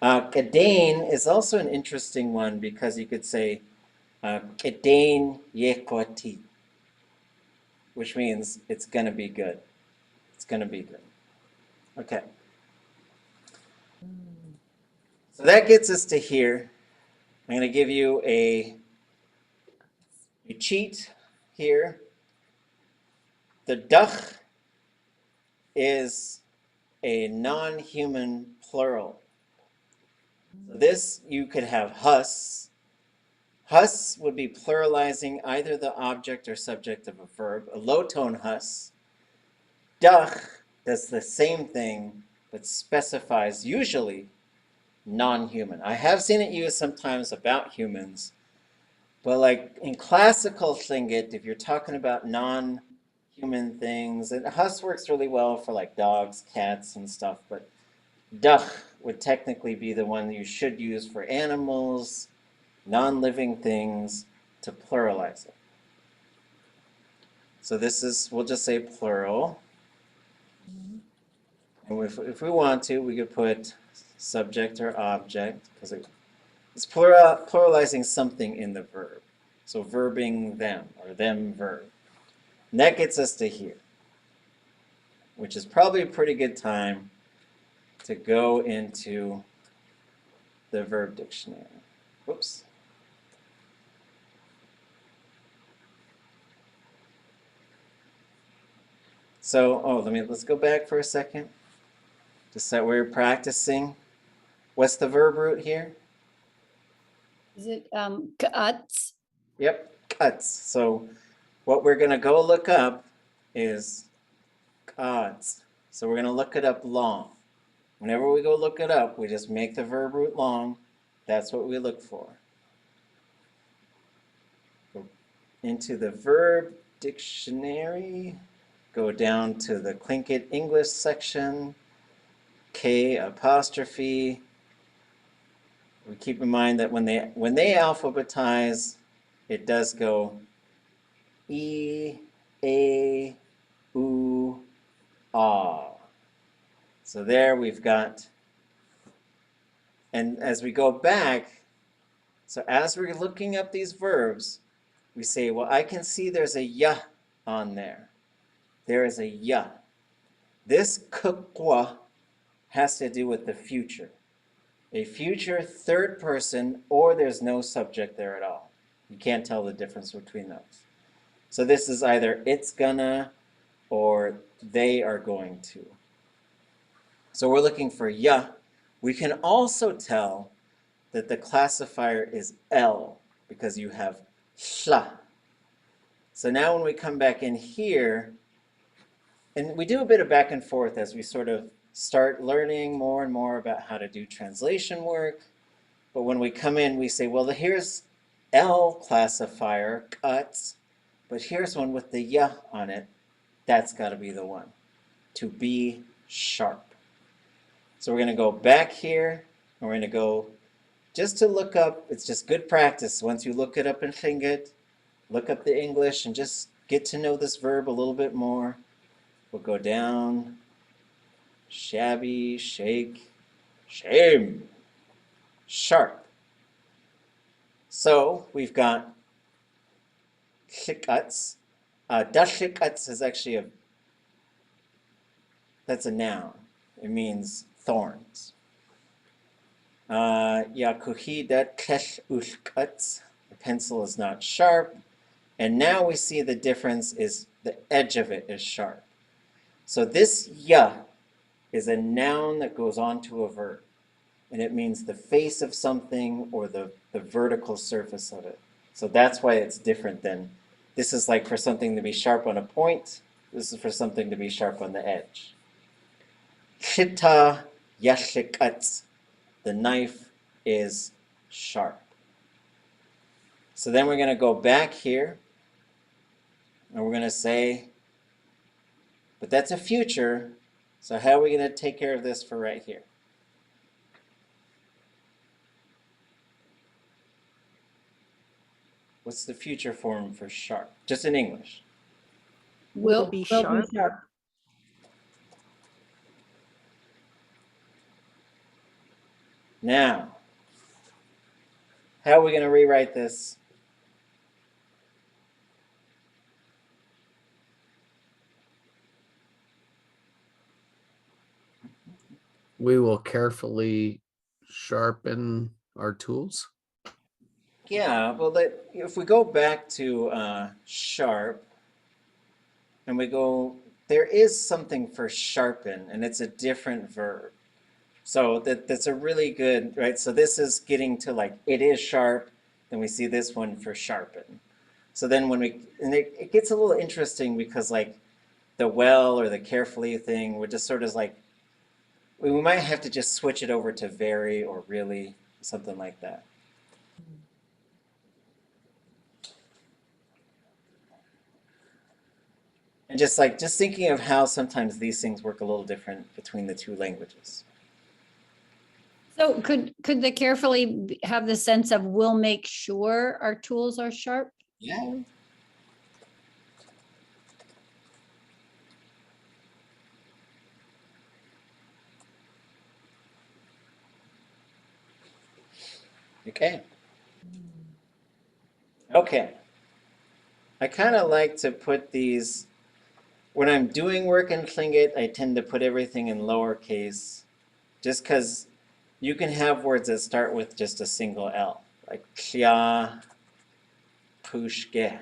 A: Kadain is also an interesting one because you could say kadain yekwati, which means it's going to be good. It's going to be good. Okay. So that gets us to here. I'm going to give you a cheat here. The dach is a non-human plural. So this, you could have hus. Hus would be pluralizing either the object or subject of a verb, a low tone hus. Dach does the same thing, but specifies usually non-human. I have seen it used sometimes about humans, but like in classical Tlingit, if you're talking about non-human things, and hus works really well for like dogs, cats, and stuff, but dach would technically be the one you should use for animals, non-living things, to pluralize it. So this is, we'll just say plural. And if we want to, we could put subject or object, because it's pluralizing something in the verb. So verbing them, or them verb. And that gets us to here, which is probably a pretty good time to go into the verb dictionary. Whoops. So, let's go back for a second. Just that we're practicing. What's the verb root here?
D: Is it k'ats?
A: Yep, cuts. So what we're going to go look up is cuts. So we're going to look it up long. Whenever we go look it up, we just make the verb root long. That's what we look for. into the verb dictionary, go down to the Lingít English section, K apostrophe. We keep in mind that when they alphabetize, it does go E, A, U, Ah. So there we've got, and as we go back, so as we're looking up these verbs, we say, well, I can see there's a ya on there. There is a ya. This Ḳukaháa has to do with the future. A future third person, or there's no subject there at all. You can't tell the difference between those. So this is either it's gonna or they are going to. So we're looking for ya. We can also tell that the classifier is L because you have shla. So now when we come back in here, and we do a bit of back and forth as we sort of start learning more and more about how to do translation work. But when we come in, we say, well, here's L classifier, cuts, but here's one with the ya on it. That's got to be the one. To be sharp. So we're going to go back here, and we're going to go just to look up. It's just good practice. Once you look it up in Tlingit, look up the English, and just get to know this verb a little bit more. We'll go down. Shabby, shake, shame, sharp. So we've got Tlingits. Tlingits is actually that's a noun. It means thorns. Yakuhi dat kesh ushkats. The pencil is not sharp. And now we see the difference is the edge of it is sharp. So this ya is a noun that goes on to a verb. And it means the face of something or the vertical surface of it. So that's why it's different than, this is like for something to be sharp on a point. This is for something to be sharp on the edge. Chita yashikats. The knife is sharp. So then we're going to go back here. And we're going to say, but that's a future. So how are we going to take care of this for right here? What's the future form for sharp? Just in English.
D: Will
B: be
D: be
B: sharp.
D: sharp.
A: Now, how are we going to rewrite this?
C: We will carefully sharpen our tools.
A: Yeah, well, if we go back to sharp, and we go, there is something for sharpen, and it's a different verb. So that's a really good, right? So this is getting to like, it is sharp, then we see this one for sharpen. So then when it gets a little interesting because like the well or the carefully thing, we're just sort of like, we might have to just switch it over to very or really, something like that. And just thinking of how sometimes these things work a little different between the two languages.
D: So could the carefully have the sense of we'll make sure our tools are sharp?
A: Yeah. Okay. Okay. I kind of like to put these, when I'm doing work in Tlingit, I tend to put everything in lowercase just because you can have words that start with just a single L, like kya, pushke,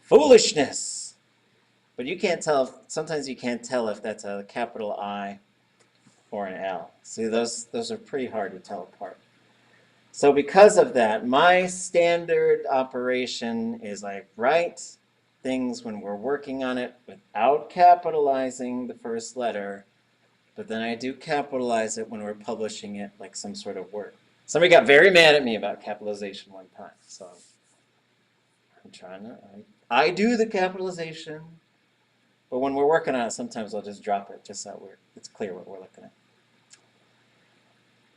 A: foolishness. But you can't tell, sometimes you can't tell if that's a capital I or an L. See, those are pretty hard to tell apart. So because of that, my standard operation is I write things when we're working on it without capitalizing the first letter, but then I do capitalize it when we're publishing it like some sort of work. Somebody got very mad at me about capitalization one time, so I'm trying to, I do the capitalization. But when we're working on it, sometimes I'll just drop it just so it's clear what we're looking at.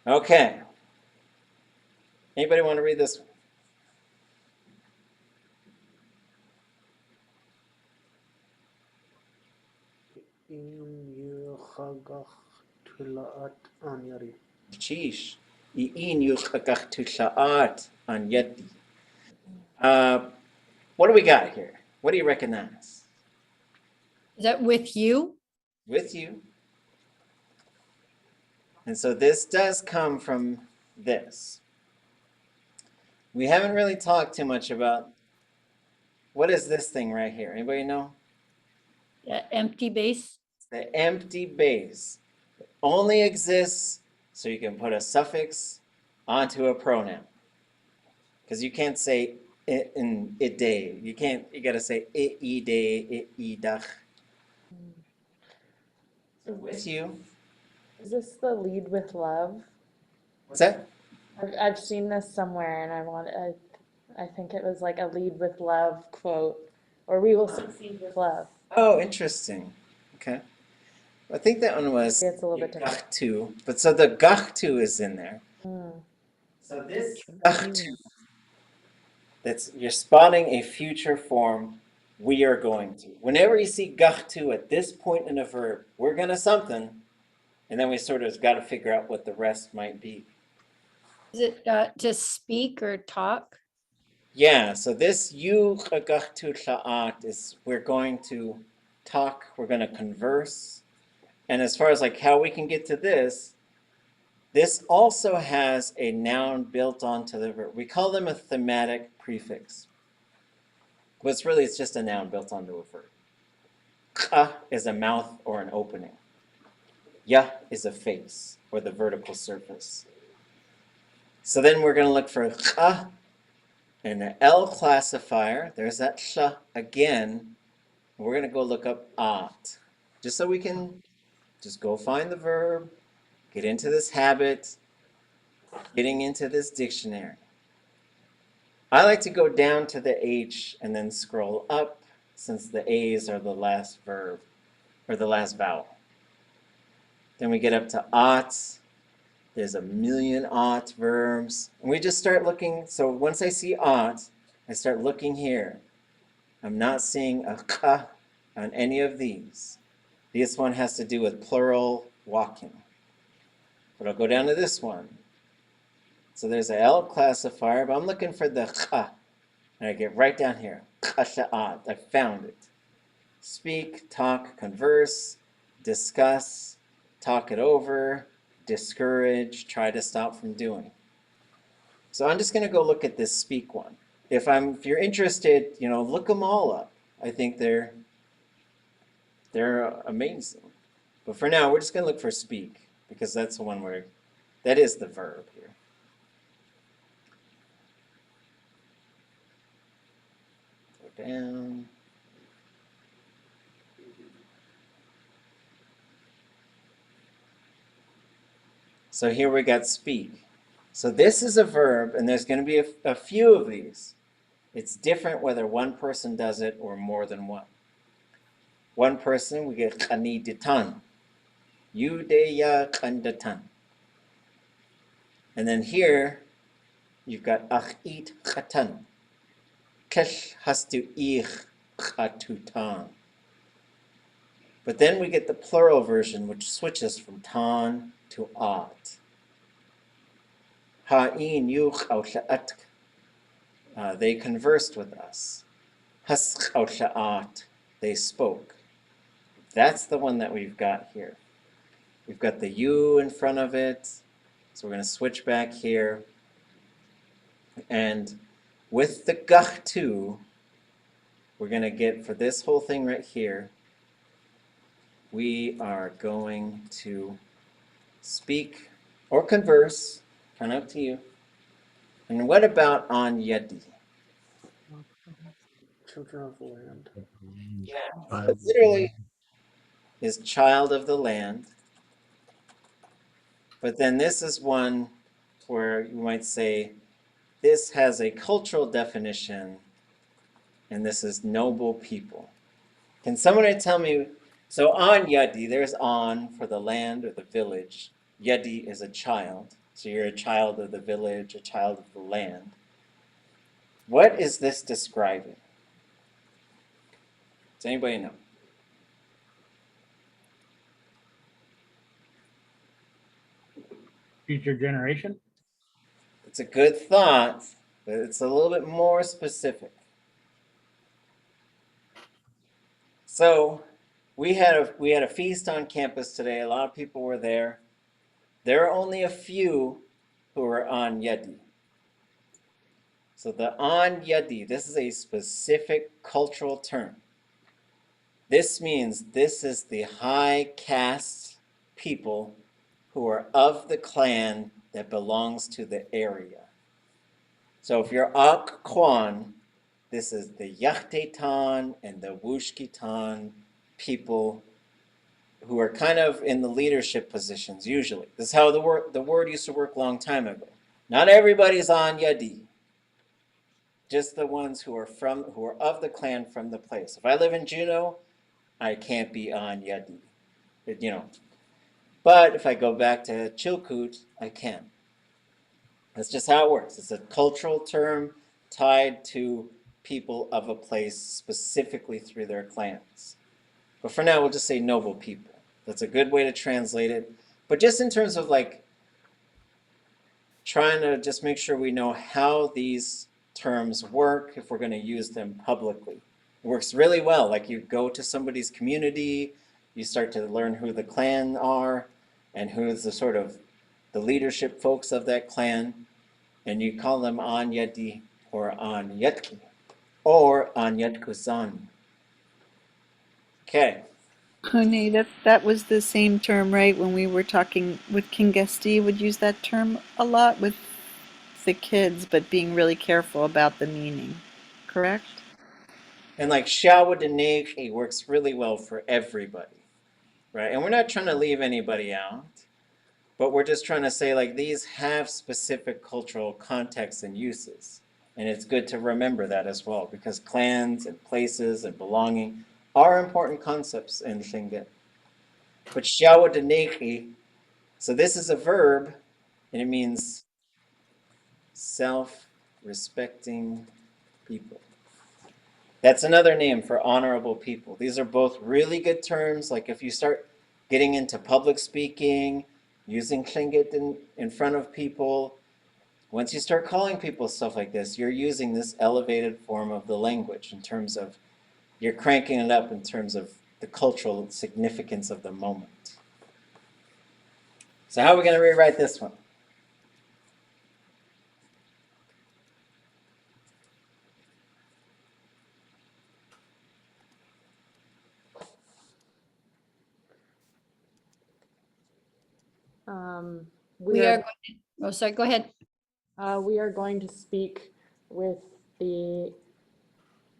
A: Okay. Anybody want to read this one? Sheesh. Iin Xukaháa Tlingit an yeti. What do we got here? What do you recognize?
D: Is that with you?
A: With you. And so this does come from this. We haven't really talked too much about what is this thing right here. Anybody know?
D: That empty base?
A: The empty base only exists so you can put a suffix onto a pronoun. Because you can't say it in ide. You gotta say it ide, it idach. So with you.
F: Is this the lead with love?
A: What's that?
F: I've seen this somewhere, and I think it was like a lead with love quote, or we will succeed with love.
A: Oh, interesting. Okay. I think that one was
F: Maybe it's a little bit different.
A: gachtu, but so the gachtu is in there.
F: Hmm.
A: So this gachtu, you're spotting a future form. We are going to. Whenever you see gachtu at this point in a verb, we're gonna something, and then we sort of got to figure out what the rest might be.
D: Is it to speak or talk?
A: Yeah. So this you gachtu tla'at is we're going to talk. We're going to converse. And as far as like how we can get to this also has a noun built onto the verb. We call them a thematic prefix. But it's just a noun built onto a verb. Ka is a mouth or an opening. Ya is a face or the vertical surface. So then we're going to look for ka and the L classifier. There's that sha again. We're going to go look up at, just so we can just go find the verb, get into this habit, getting into this dictionary. I like to go down to the H and then scroll up since the A's are the last verb or the last vowel. Then we get up to at. There's a million at verbs. And we just start looking. So once I see at, I start looking here. I'm not seeing a ka on any of these. This one has to do with plural walking. But I'll go down to this one. So there's a L classifier, but I'm looking for the ka. And I get right down here. Khasha'at. I found it. Speak, talk, converse, discuss, talk it over, discourage, try to stop from doing. So I'm just going to go look at this speak one. If you're interested, look them all up. I think they're amazing. But for now, we're just going to look for speak because that's the one where that is the verb here. Go down. So here we got speak. So this is a verb, and there's going to be a few of these. It's different whether one person does it or more than one. One person, we get qaniditan. Yudeya qandatan. And then here, you've got achit khatan. Kesh hastu ich khatutan. But then we get the plural version, which switches from tan to at. Ha'in yuch au sha'at. They conversed with us. Hask au sha'at. They spoke. That's the one that we've got here. We've got the U in front of it. So we're going to switch back here. And with the gachtu, we're going to get, for this whole thing right here, we are going to speak or converse, kind of up to you. And what about on yedi?
G: Children of the land.
A: Yeah, it literally is child of the land. But then this is one where you might say this has a cultural definition and this is noble people. Can somebody tell me, so on Yadi, there's on for the land or the village. Yadi is a child, so you're a child of the village, a child of the land. What is this describing? Does anybody know?
E: Future generation.
A: It's a good thought, but it's a little bit more specific. So we had a feast on campus today. A lot of people were there. There are only a few who are on Yadi. So the on Yadi, this is a specific cultural term. This means this is the high caste people who are of the clan that belongs to the area. So if you're Aas Ḳwáani, this is the Yahtetan and the Wushkitan people who are kind of in the leadership positions usually. This is how the word used to work a long time ago. Not everybody's on Yadi. Just the ones who are of the clan from the place. If I live in Juneau, I can't be on Yadi. But if I go back to Chilkoot, I can. That's just how it works. It's a cultural term tied to people of a place specifically through their clans. But for now, we'll just say noble people. That's a good way to translate it. But just in terms of like trying to just make sure we know how these terms work if we're going to use them publicly. It works really well. Like you go to somebody's community, you start to learn who the clan are and who's the sort of the leadership folks of that clan, and you call them An Yadi or An Yatki or An Yatkusan. Okay.
G: Honey, that was the same term, right? When we were talking with King Gesti would use that term a lot with the kids, but being really careful about the meaning. Correct?
A: And like Shawadanegi works really well for everybody, right? And we're not trying to leave anybody out, but we're just trying to say like these have specific cultural contexts and uses. And it's good to remember that as well, because clans and places and belonging are important concepts in Tlingit. But Shawadanegi, so this is a verb, and it means self-respecting people. That's another name for honorable people. These are both really good terms. Like if you start getting into public speaking, using Tlingit in front of people, once you start calling people stuff like this, you're using this elevated form of the language in terms of, you're cranking it up in terms of the cultural significance of the moment. So how are we going to rewrite this one?
F: We
D: We
F: are
D: are, going to- oh, sorry, go ahead.
F: we are going to speak with the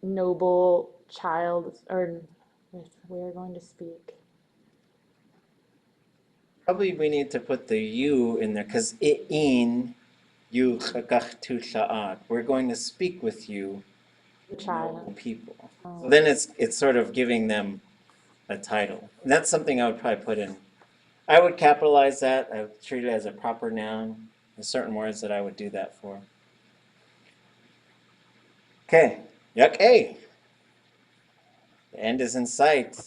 F: noble child, or we are going to speak.
A: Probably we need to put the you in there because in you Xukaháa. We're going to speak with you,
F: The child.
A: people.
F: Oh.
A: So then it's sort of giving them a title. And that's something I would probably put in. I would capitalize that. I would treat it as a proper noun. There's certain words that I would do that for. Okay. Yuck A. The end is in sight.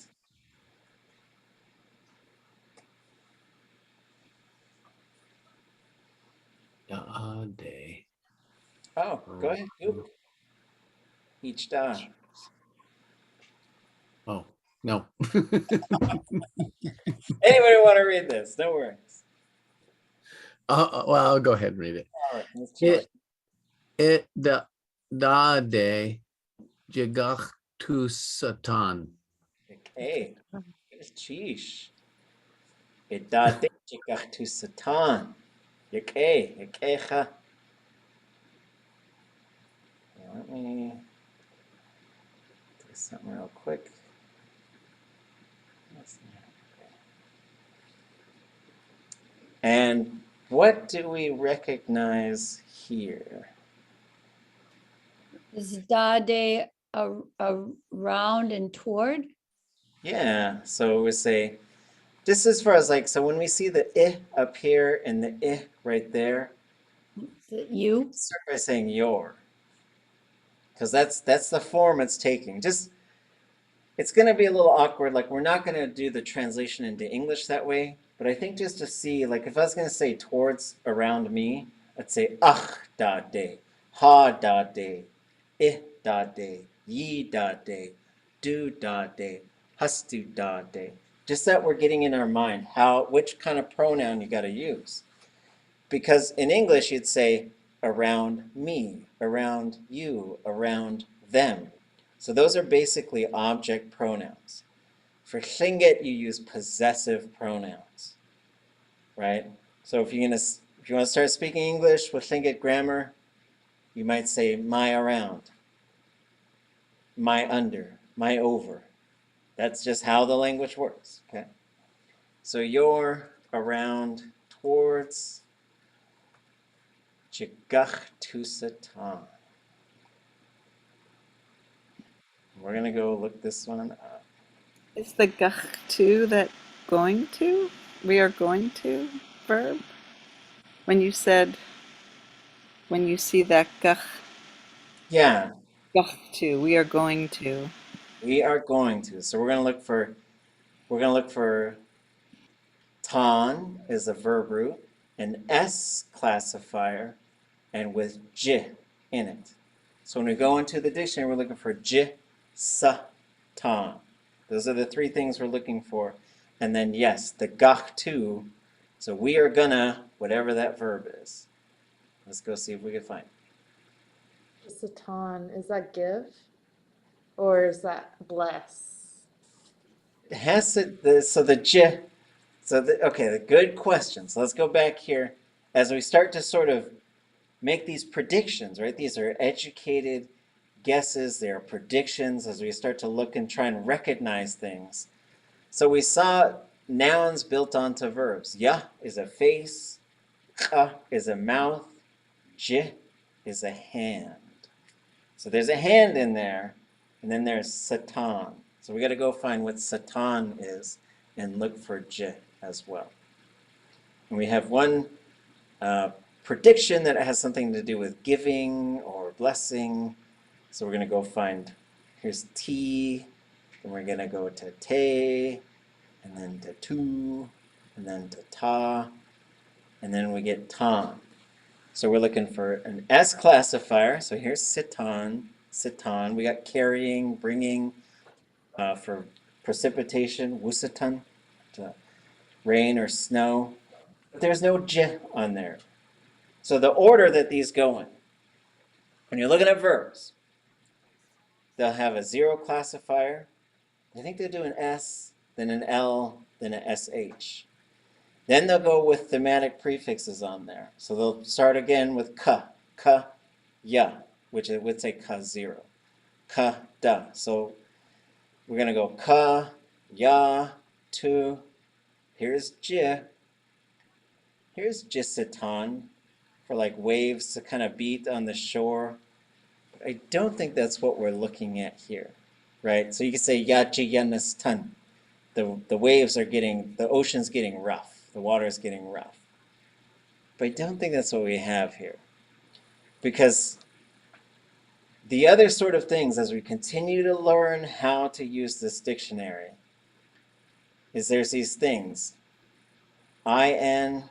C: Day.
A: Oh, go ahead. Goop. Each time.
C: Oh, no.
A: Anybody want to read this? No worries.
C: Well, I'll go ahead and read it.
A: All right. Let's try.
C: It da day jigach tu satan.
A: Okay. Sheesh. Idade jigach tu satan. Yake. Yakecha. Let me do something real quick. And what do we recognize here?
D: Zdade around and toward.
A: Yeah, so we say, just as far as like, so when we see the I up here and the I right there,
D: You.
A: start by saying your, because that's the form it's taking. Just, it's going to be a little awkward. Like, we're not going to do the translation into English that way, but I think just to see, like, if I was going to say towards, around me, I'd say ach da de, ha da de, I da de, ye da de, do da de, hastu da de. Just that we're getting in our mind which kind of pronoun you got to use. Because in English, you'd say around me, around you, around them. So those are basically object pronouns. For Tlingit, you use possessive pronouns, right? So if you want to start speaking English with Tlingit grammar, you might say my around, my under, my over. That's just how the language works, okay? So you're around, towards, Jigach Tusatan. We're going to go look this one up.
G: Is the gach to that going to? We are going to verb? When you said, when you see that gach
A: Yeah,
G: to, we are going to.
A: we are going to. So we're going to look for tan is a verb root, an S classifier, and with j in it. So when we go into the dictionary, we're looking for j, sa, tan. Those are the three things we're looking for. And then yes, the gach to. So we are gonna, whatever that verb is. Let's go see if we can find it.
F: Satan, is that give? Or is that bless?
A: It has to, so the j, okay, the good question. So let's go back here as we start to sort of make these predictions, right? These are educated guesses, they are predictions as we start to look and try and recognize things. So we saw nouns built onto verbs. Ya is a face, ka is a mouth, j is a hand. So there's a hand in there, and then there's Satan. So we got to go find what Satan is and look for j as well. And we have one prediction that it has something to do with giving or blessing. So we're going to go find, here's T, and we're going to go to te, and then to tu, and then to ta, and then we get tan. So we're looking for an S classifier. So here's sitan, sitan. We got carrying, bringing, for precipitation, wusatan, to rain or snow. But there's no j on there. So the order that these go in, when you're looking at verbs, they'll have a zero classifier. I think they do an S, then an L, then an SH. Then they'll go with thematic prefixes on there. So they'll start again with ka, ya, which it would say ka zero, ka da. So we're gonna go ka, ya, tu. Here's j. Here's jisitan for like waves to kind of beat on the shore. But I don't think that's what we're looking at here, right? So you could say yajiyanastan. The waves are getting, the ocean's getting rough. The water's getting rough. But I don't think that's what we have here. Because the other sort of things, as we continue to learn how to use this dictionary, is there's these things. INTRST.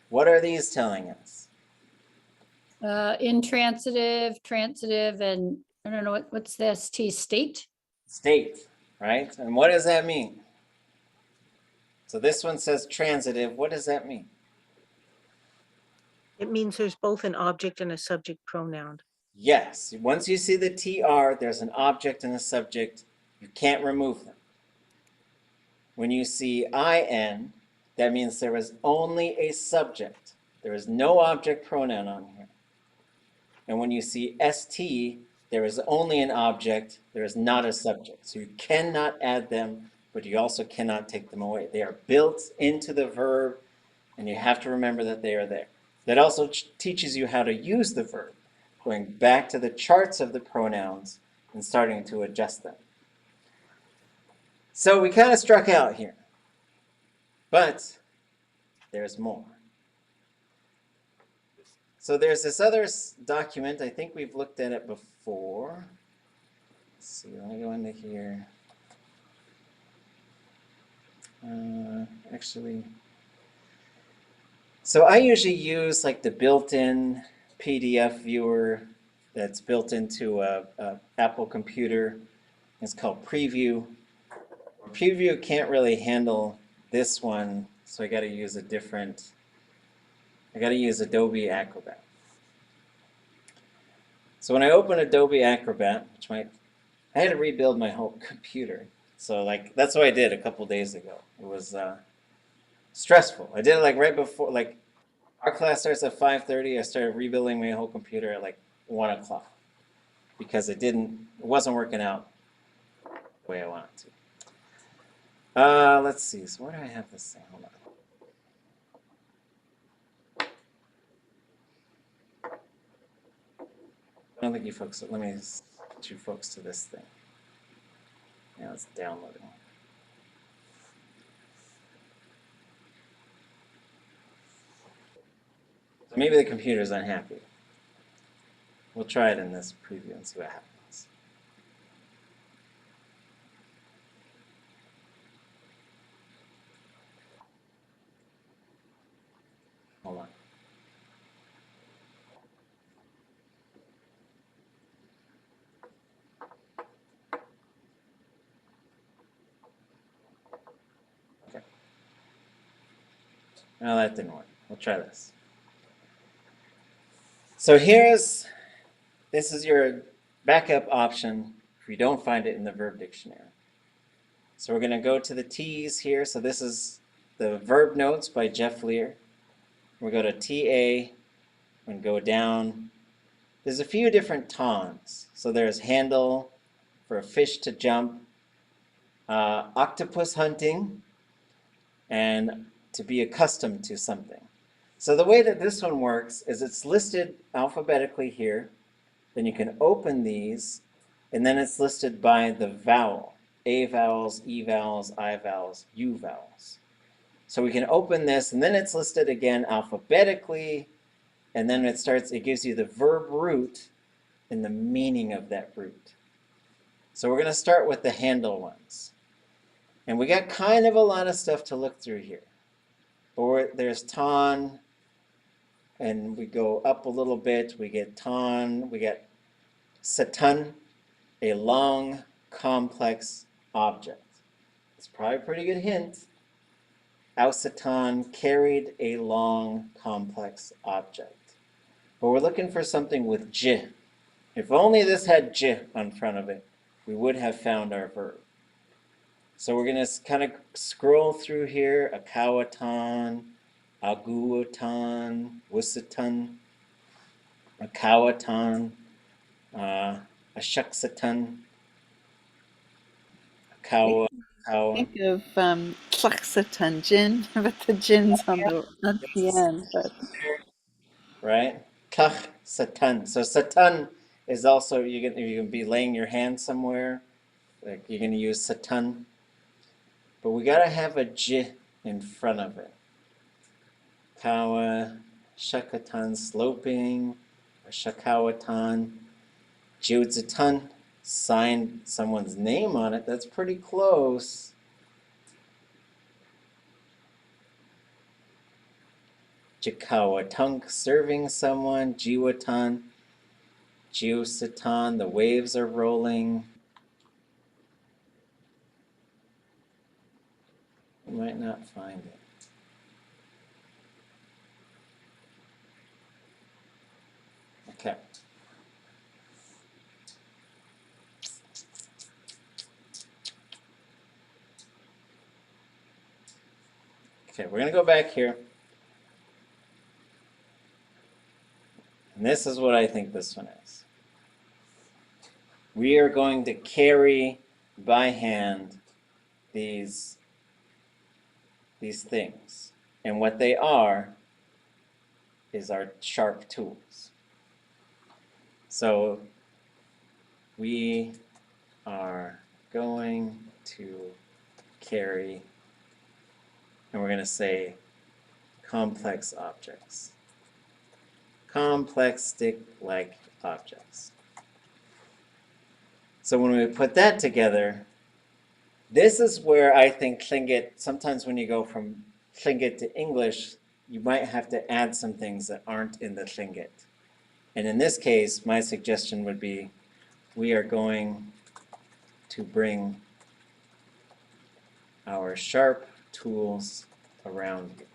A: What are these telling us?
D: Intransitive, transitive, and I don't know what's this T state.
A: State, right? And what does that mean? So this one says transitive. What does that mean?
B: It means there's both an object and a subject pronoun.
A: Yes. Once you see the TR, there's an object and a subject. You can't remove them. When you see IN, that means there is only a subject. There is no object pronoun on here. And when you see ST, there is only an object. There is not a subject. So you cannot add them, but you also cannot take them away. They are built into the verb, and you have to remember that they are there. That also teaches you how to use the verb, going back to the charts of the pronouns and starting to adjust them. So we kind of struck out here, but there's more. So there's this other document, I think we've looked at it before. Let's see, let me go into here. Actually, so I usually use like the built-in PDF viewer that's built into a Apple computer. It's called Preview. Preview can't really handle this one, so I got to use a different. I got to use Adobe Acrobat. So when I open Adobe Acrobat, I had to rebuild my whole computer. So like that's what I did a couple days ago. It was stressful. I did it like right before, like our class starts at 5:30. I started rebuilding my whole computer at like 1 o'clock because it wasn't working out the way I wanted to. Let's see. So where do I have this thing? Hold on. I don't think you folks. Let me get you folks to this thing. Yeah, it's downloading. So maybe the computer's unhappy. We'll try it in this preview and see what happens. Hold on. Okay. No, that didn't work. We'll try this. So this is your backup option if you don't find it in the verb dictionary. So we're going to go to the T's here. So this is the verb notes by Jeff Lear. We'll go to TA and go down. There's a few different tons. So there's handle for a fish to jump, octopus hunting, and to be accustomed to something. So the way that this one works is it's listed alphabetically here. Then you can open these, and then it's listed by the vowel. A vowels, E vowels, I vowels, U vowels. So we can open this, and then it's listed again alphabetically, and then it gives you the verb root and the meaning of that root. So we're going to start with the handle ones. And we got kind of a lot of stuff to look through here. But there's ton, and we go up a little bit, we get ton, we get satun, a long, complex object. It's probably a pretty good hint. Ausatan carried a long, complex object. But we're looking for something with j. If only this had j on front of it, we would have found our verb. So we're going to kind of scroll through here. Akawatan, aguatan, wusatan, akawatan, ashaksatan, akawa.
G: Think of Tlingit gin, but the gin's on the end. But
A: Right? Kach satan. So satan is also you can be laying your hand somewhere. Like you're gonna use satan. But we gotta have a j in front of it. Kawa, shakatan, sloping, or shakawatan, jiudzatan, sign someone's name on it. That's pretty close. Jikawatunk, serving someone, jiwatan, jiusatan, the waves are rolling. You might not find it. Okay. Okay, we're going to go back here. And this is what I think this one is. We are going to carry by hand these things. And what they are is our sharp tools. So we are going to carry, and we're going to say complex objects. Complex stick-like objects. So when we put that together, this is where I think Tlingit, sometimes when you go from Tlingit to English, you might have to add some things that aren't in the Tlingit. And in this case, my suggestion would be, we are going to bring our sharp tools around you.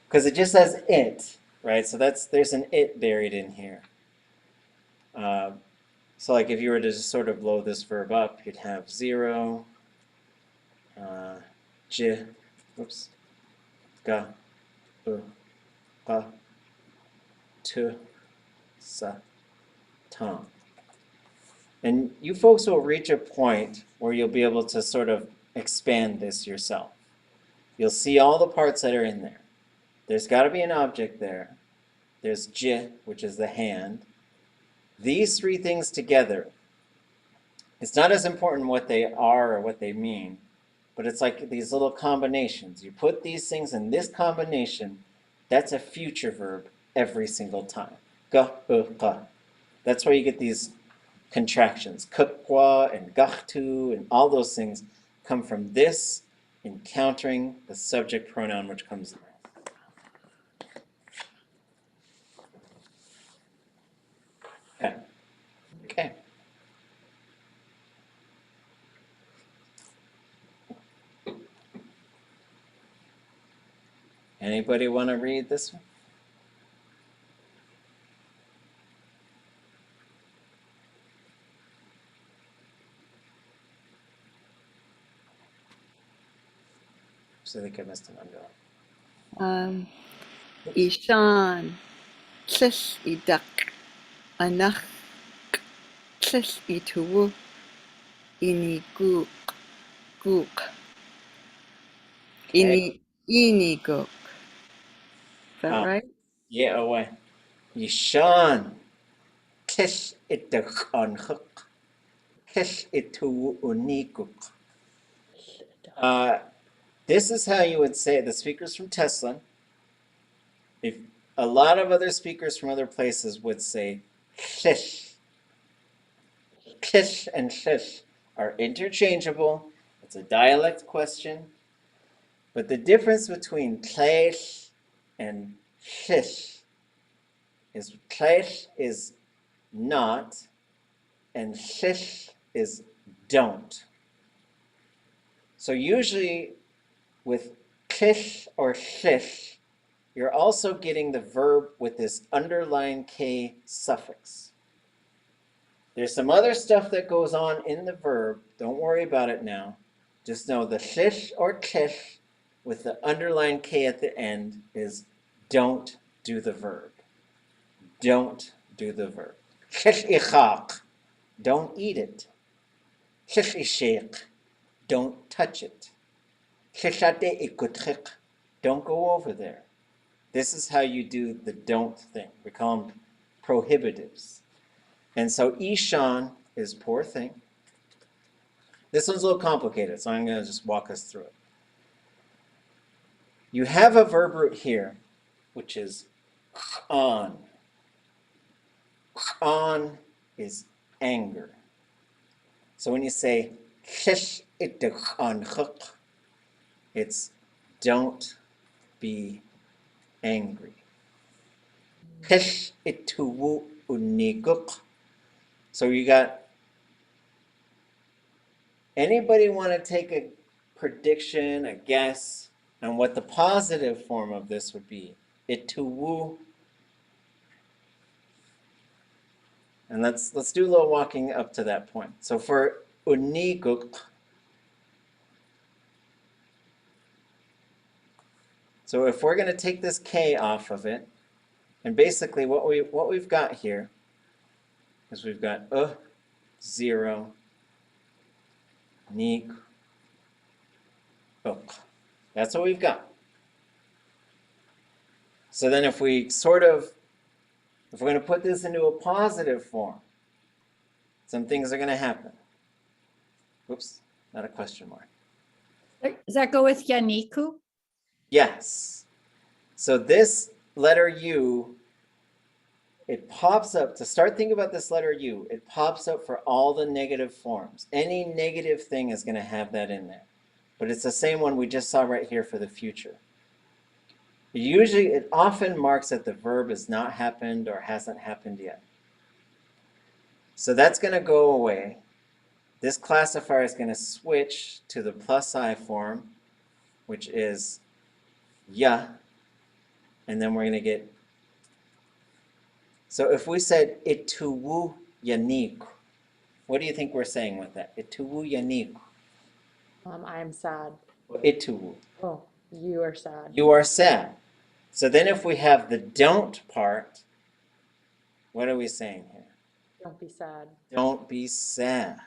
A: Because it just says it, right? So there's an it buried in here. So like if you were to just sort of blow this verb up, you'd have 0, j, oops, ga, pa, tu, sa, ta. And you folks will reach a point where you'll be able to sort of expand this yourself. You'll see all the parts that are in there. There's got to be an object there. There's j, which is the hand. These three things together, it's not as important what they are or what they mean, but it's like these little combinations. You put these things in this combination, that's a future verb every single time. Ga, ka. That's where you get these contractions. Ḳukaháa and gachtu and all those things come from this encountering the subject pronoun which comes there. Okay. Okay. Anybody want to read this one? So I think I missed an underline.
G: Ishan, tlis idak, anak, tlis ituwu, ini guk,
A: Okay.
G: ini guk. Is that right?
A: Yeah, away. Yishan. Tish itak anchuk. Tish itu unikuk. This is how you would say it. The speakers from Tesla. If a lot of other speakers from other places would say shish. Kish and shish are interchangeable. It's a dialect question. But the difference between klesh and shish is klesh is not and shish is don't. So usually with kish or shish, you're also getting the verb with this underlined K suffix. There's some other stuff that goes on in the verb. Don't worry about it now. Just know the shish or kish with the underlined K at the end is don't do the verb. Don't do the verb. Shish ichak, don't eat it. Shish ishik, don't touch it. Shishate ikutchik, don't go over there. This is how you do the don't thing. We call them prohibitives. And so Ishan is poor thing. This one's a little complicated, so I'm going to just walk us through it. You have a verb root here, which is on. On is anger. So when you say shish itchuk, it's don't be angry. Shish ituwu uniguk. So you got, anybody want to take a prediction, a guess on what the positive form of this would be? Ituwu. And let's do a little walking up to that point. So for uniguk, so if we're going to take this K off of it, and basically what we've got here is we've got 0, nik, uk. That's what we've got. So then if we sort of If we're going to put this into a positive form, some things are going to happen. Whoops, not a question mark.
D: Does that go with Yaniku?
A: Yes. So this letter U, it pops up, to start thinking about this letter U, it pops up for all the negative forms. Any negative thing is going to have that in there. But it's the same one we just saw right here for the future. Usually, it often marks that the verb has not happened or hasn't happened yet. So that's going to go away. This classifier is going to switch to the plus I form, which is ya. And then we're going to get, so if we said ituwu yanik, what do you think we're saying with that? Ituwu yanik.
F: I am sad.
A: Ituwu.
F: Oh, you are sad.
A: You are sad. So then if we have the don't part, what are we saying here?
F: Don't be sad.
A: Don't be sad.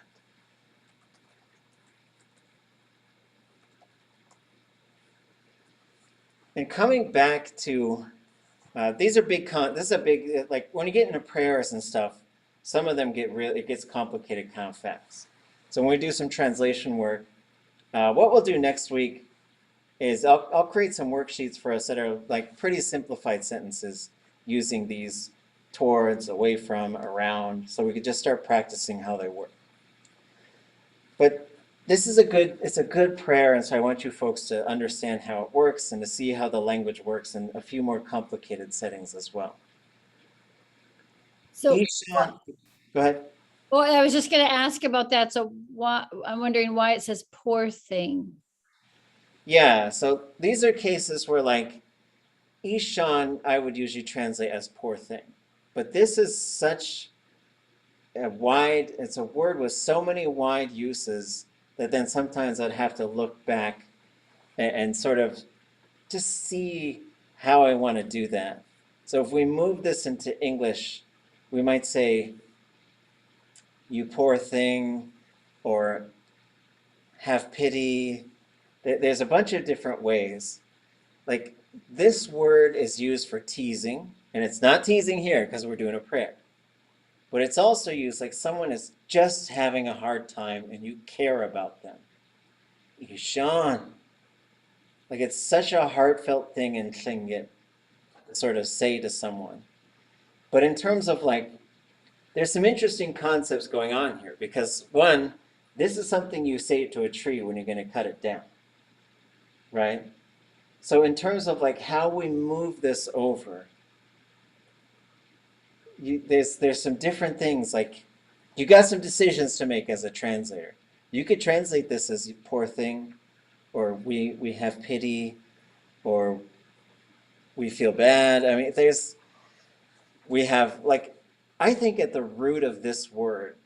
A: And coming back to, these are big, this is a big, like when you get into prayers and stuff, some of them get really, it gets complicated kind of fast. So when we do some translation work, what we'll do next week is I'll create some worksheets for us that are like pretty simplified sentences using these towards, away from, around, so we could just start practicing how they work. But this is it's a good prayer, and so I want you folks to understand how it works and to see how the language works in a few more complicated settings as well.
D: So,
A: Ishan, go ahead.
D: well, I was just going to ask about that. So why, I'm wondering why it says poor thing.
A: Yeah, so these are cases where like Ishan I would usually translate as poor thing. But this is such a wide, it's a word with so many wide uses that then sometimes I'd have to look back and sort of just see how I want to do that. So if we move this into English, we might say, you poor thing, or have pity. There's a bunch of different ways. Like this word is used for teasing, and it's not teasing here because we're doing a prayer. But it's also used like someone is just having a hard time and you care about them. Ishan. Like it's such a heartfelt thing in Tlingit to sort of say to someone. But in terms of like, there's some interesting concepts going on here because one, this is something you say to a tree when you're going to cut it down, right? So in terms of like how we move this over, there's some different things. Like you got some decisions to make as a translator. You could translate this as poor thing, or we have pity, or we feel bad. I mean, we have like, I think at the root of this word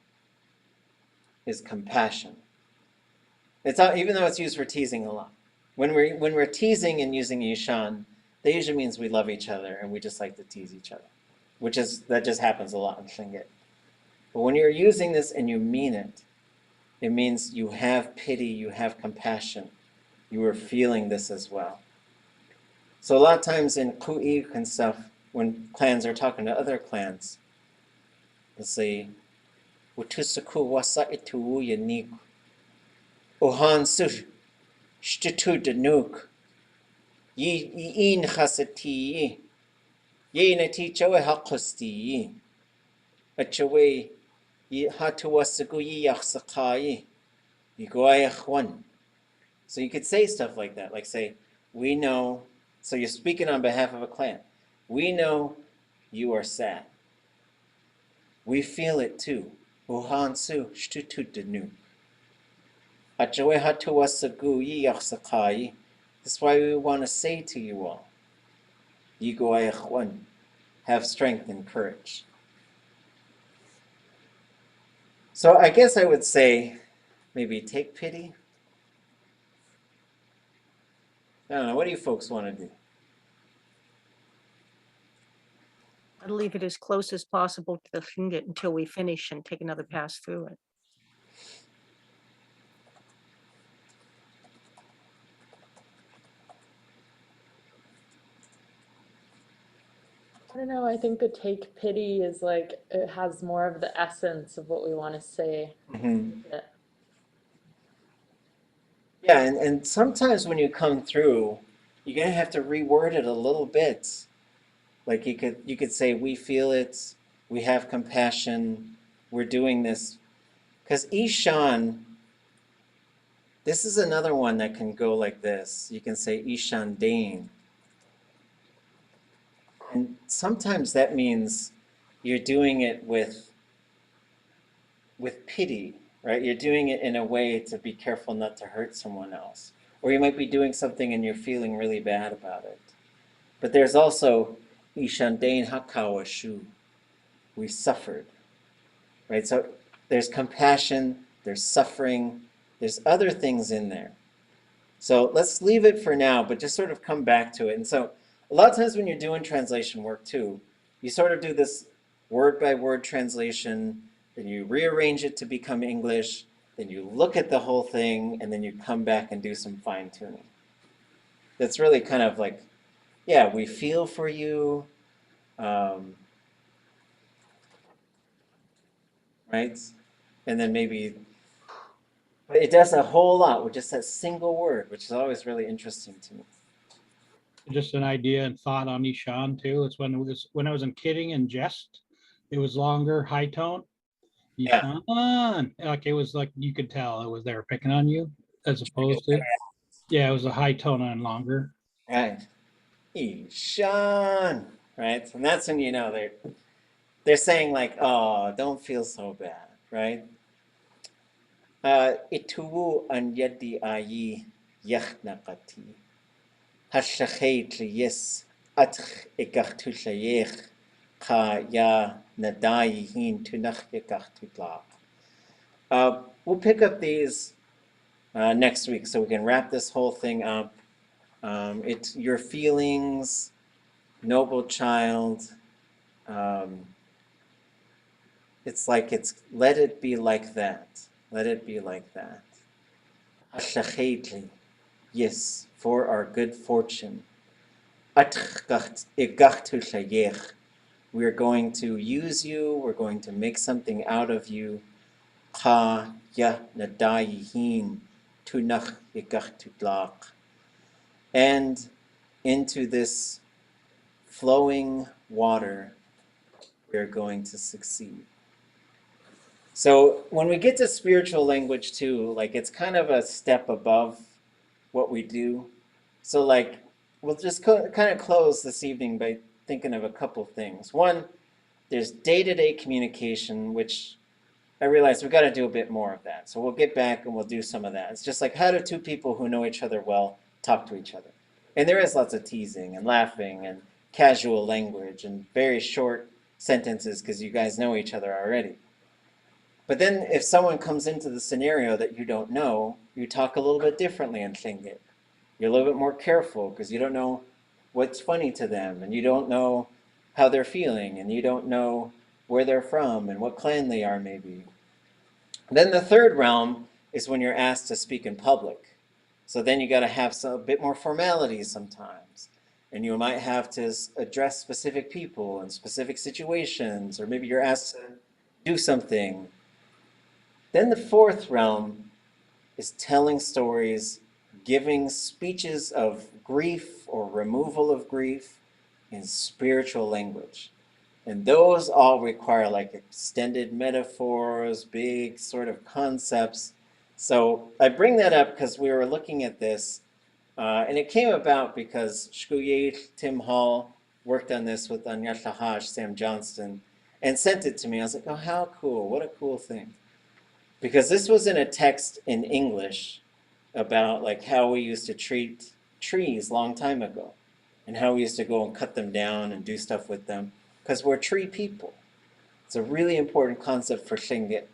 A: is compassion. It's not, even though it's used for teasing a lot. When we're teasing and using Yishan, that usually means we love each other and we just like to tease each other, that just happens a lot in Tlingit. But when you're using this and you mean it, it means you have pity, you have compassion, you are feeling this as well. So a lot of times in Ku'ik and stuff, when clans are talking to other clans, they'll say, Wutusaku wasa itu yanik. Ohan sur shtitu danuk. Yi in khasati. Ye nati chawe hakosti. Achawe yi hatuwasagu yi yakhsakai. Yi goya ख़wáani. So you could say stuff like that, like say, we know, so you're speaking on behalf of a clan. We know you are sad. We feel it too. Uhan su shtutu danu. Achawe hatuwasagu yi yakhsakai. That's why we want to say to you all, Yigoaya ख़wáani, have strength and courage. So I guess I would say, maybe take pity. I don't know, what do you folks want to do?
B: I'd leave it as close as possible to the Tlingit until we finish and take another pass through it.
F: I don't know, I think the take pity is like, it has more of the essence of what we want to say.
A: Mhm.
F: Yeah.
A: Yeah, and sometimes when you come through, you're gonna have to reword it a little bit. Like you could say, we feel it, we have compassion, we're doing this. Because Ishan, this is another one that can go like this. You can say Ishan Dane. And sometimes that means you're doing it with pity, right? You're doing it in a way to be careful not to hurt someone else. Or you might be doing something and you're feeling really bad about it. But there's also Ishandain Hakawashu. We suffered, right? So there's compassion, there's suffering, there's other things in there. So let's leave it for now, but just sort of come back to it. And so a lot of times when you're doing translation work too, you sort of do this word by word translation, then you rearrange it to become English, then you look at the whole thing, and then you come back and do some fine tuning. That's really kind of like, yeah, we feel for you, right? And then maybe, but it does a whole lot with just that single word, which is always really interesting to me.
E: Just an idea and thought on Ishan too. It's when I was in kidding and jest, it was longer, high tone.
A: Yeah.
E: Ishan. Like it was like you could tell it was they were picking on you as opposed to, yeah, it was a high tone and longer.
A: Right. Ishan, right? And that's when you know they're saying like, oh, don't feel so bad, right? Ituwu an yadi ayi yachnaqati. Hashachet yes atch ikachtu shayech ka ya nadayi hin tunach ikachtu tlaq. We'll pick up these next week so we can wrap this whole thing up. It's your feelings, noble child. It's like it's let it be like that. Let it be like that. Ashachetli, yes, for our good fortune. We are going to use you. We're going to make something out of you. Ha ya nadayihin tunach igachtutlaq. And into this flowing water, we are going to succeed. So when we get to spiritual language too, like it's kind of a step above what we do. So like we'll just kind of close this evening by thinking of a couple things. One, there's day-to-day communication, which I realize we've got to do a bit more of that. So we'll get back and we'll do some of that. It's just like, how do two people who know each other well talk to each other? And there is lots of teasing and laughing and casual language and very short sentences because you guys know each other already. But then if someone comes into the scenario that you don't know, you talk a little bit differently in Tlingit. You're a little bit more careful because you don't know what's funny to them and you don't know how they're feeling and you don't know where they're from and what clan they are maybe. Then the third realm is when you're asked to speak in public. So then you got to have a bit more formalities sometimes. And you might have to address specific people and specific situations, or maybe you're asked to do something. Then the fourth realm is telling stories, giving speeches of grief or removal of grief in spiritual language. And those all require like extended metaphors, big sort of concepts. So I bring that up because we were looking at this, and it came about because Shkuye Tim Hall worked on this with Ňáthla Sam Johnston, and sent it to me. I was like, oh, how cool, what a cool thing. Because this was in a text in English about like how we used to treat trees long time ago and how we used to go and cut them down and do stuff with them because we're tree people. It's a really important concept for Tlingit.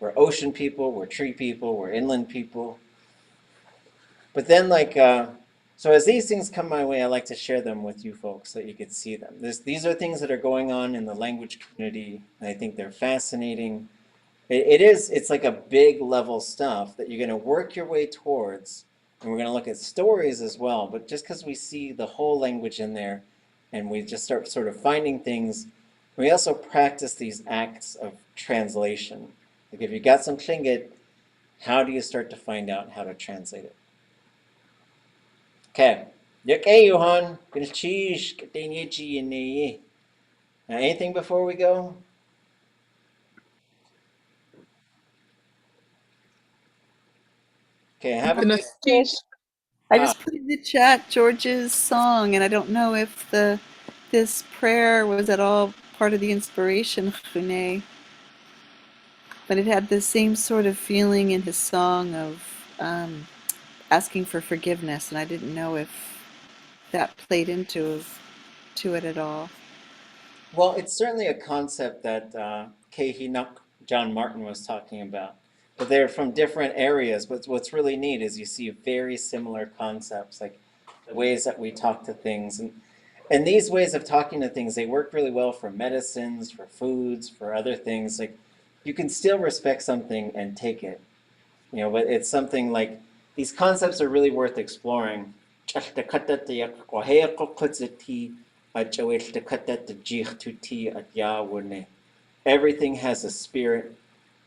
A: We're ocean people, we're tree people, we're inland people. But then so as these things come my way, I like to share them with you folks so that you could see them. These are things that are going on in the language community, and I think they're fascinating. It's like a big level stuff that you're going to work your way towards, and we're going to look at stories as well. But just because we see the whole language in there, and we just start sort of finding things. We also practice these acts of translation. Like if you got some Tlingit, how do you start to find out how to translate it? Okay. Johan. Now, anything before we go? Okay, have a good
G: I just put in the chat George's song, and I don't know if this prayer was at all part of the inspiration, Xuane, but it had the same sort of feeling in his song of asking for forgiveness, and I didn't know if that played into it at all.
A: Well, it's certainly a concept that Kehinuk John Martin was talking about. But they're from different areas. But what's really neat is you see very similar concepts, like the ways that we talk to things. And these ways of talking to things, they work really well for medicines, for foods, for other things. Like you can still respect something and take it. But it's something like these concepts are really worth exploring. Everything has a spirit.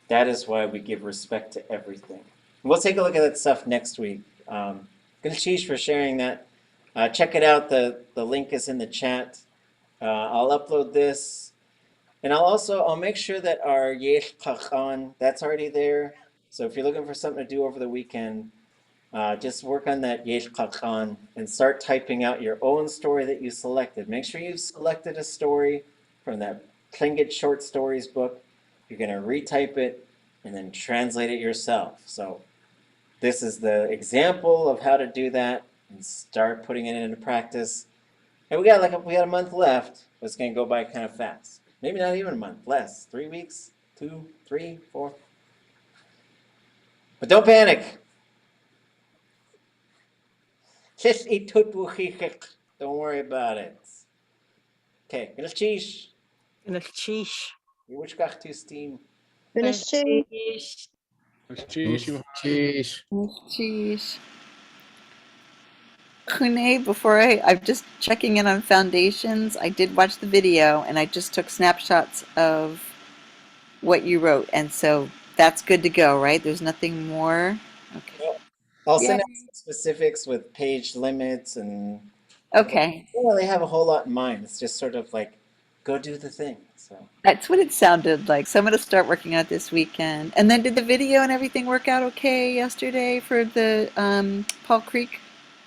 A: That is why we give respect to everything. We'll take a look at that stuff next week. Gulshish for sharing that. Check it out. The link is in the chat. I'll upload this. And I'll make sure that our Yesh Ḳukaháa, that's already there. So if you're looking for something to do over the weekend, just work on that Yesh Ḳukaháa and start typing out your own story that you selected. Make sure you've selected a story from that Tlingit short stories book. You're going to retype it and then translate it yourself. So this is the example of how to do that and start putting it into practice. And we got a month left, but it's going to go by kind of fast. Maybe not even a month, less. 3 weeks, 2, 3, 4. But don't panic. Don't worry about it. Okay, Gulshish.
B: Sheesh.
A: Which to steam.
D: Sheesh.
C: Sheesh.
G: Jeez. Xuane, I'm just checking in on foundations. I did watch the video and I just took snapshots of what you wrote. And so that's good to go, right? There's nothing more? Okay.
A: I'll send
G: Yay.
A: out some specifics with page limits and
G: Okay.
A: I don't really have a whole lot in mind. It's just sort of like, go do the thing. So
G: That's what it sounded like. So I'm going to start working on it this weekend. And then did the video and everything work out okay yesterday for the Paul Creek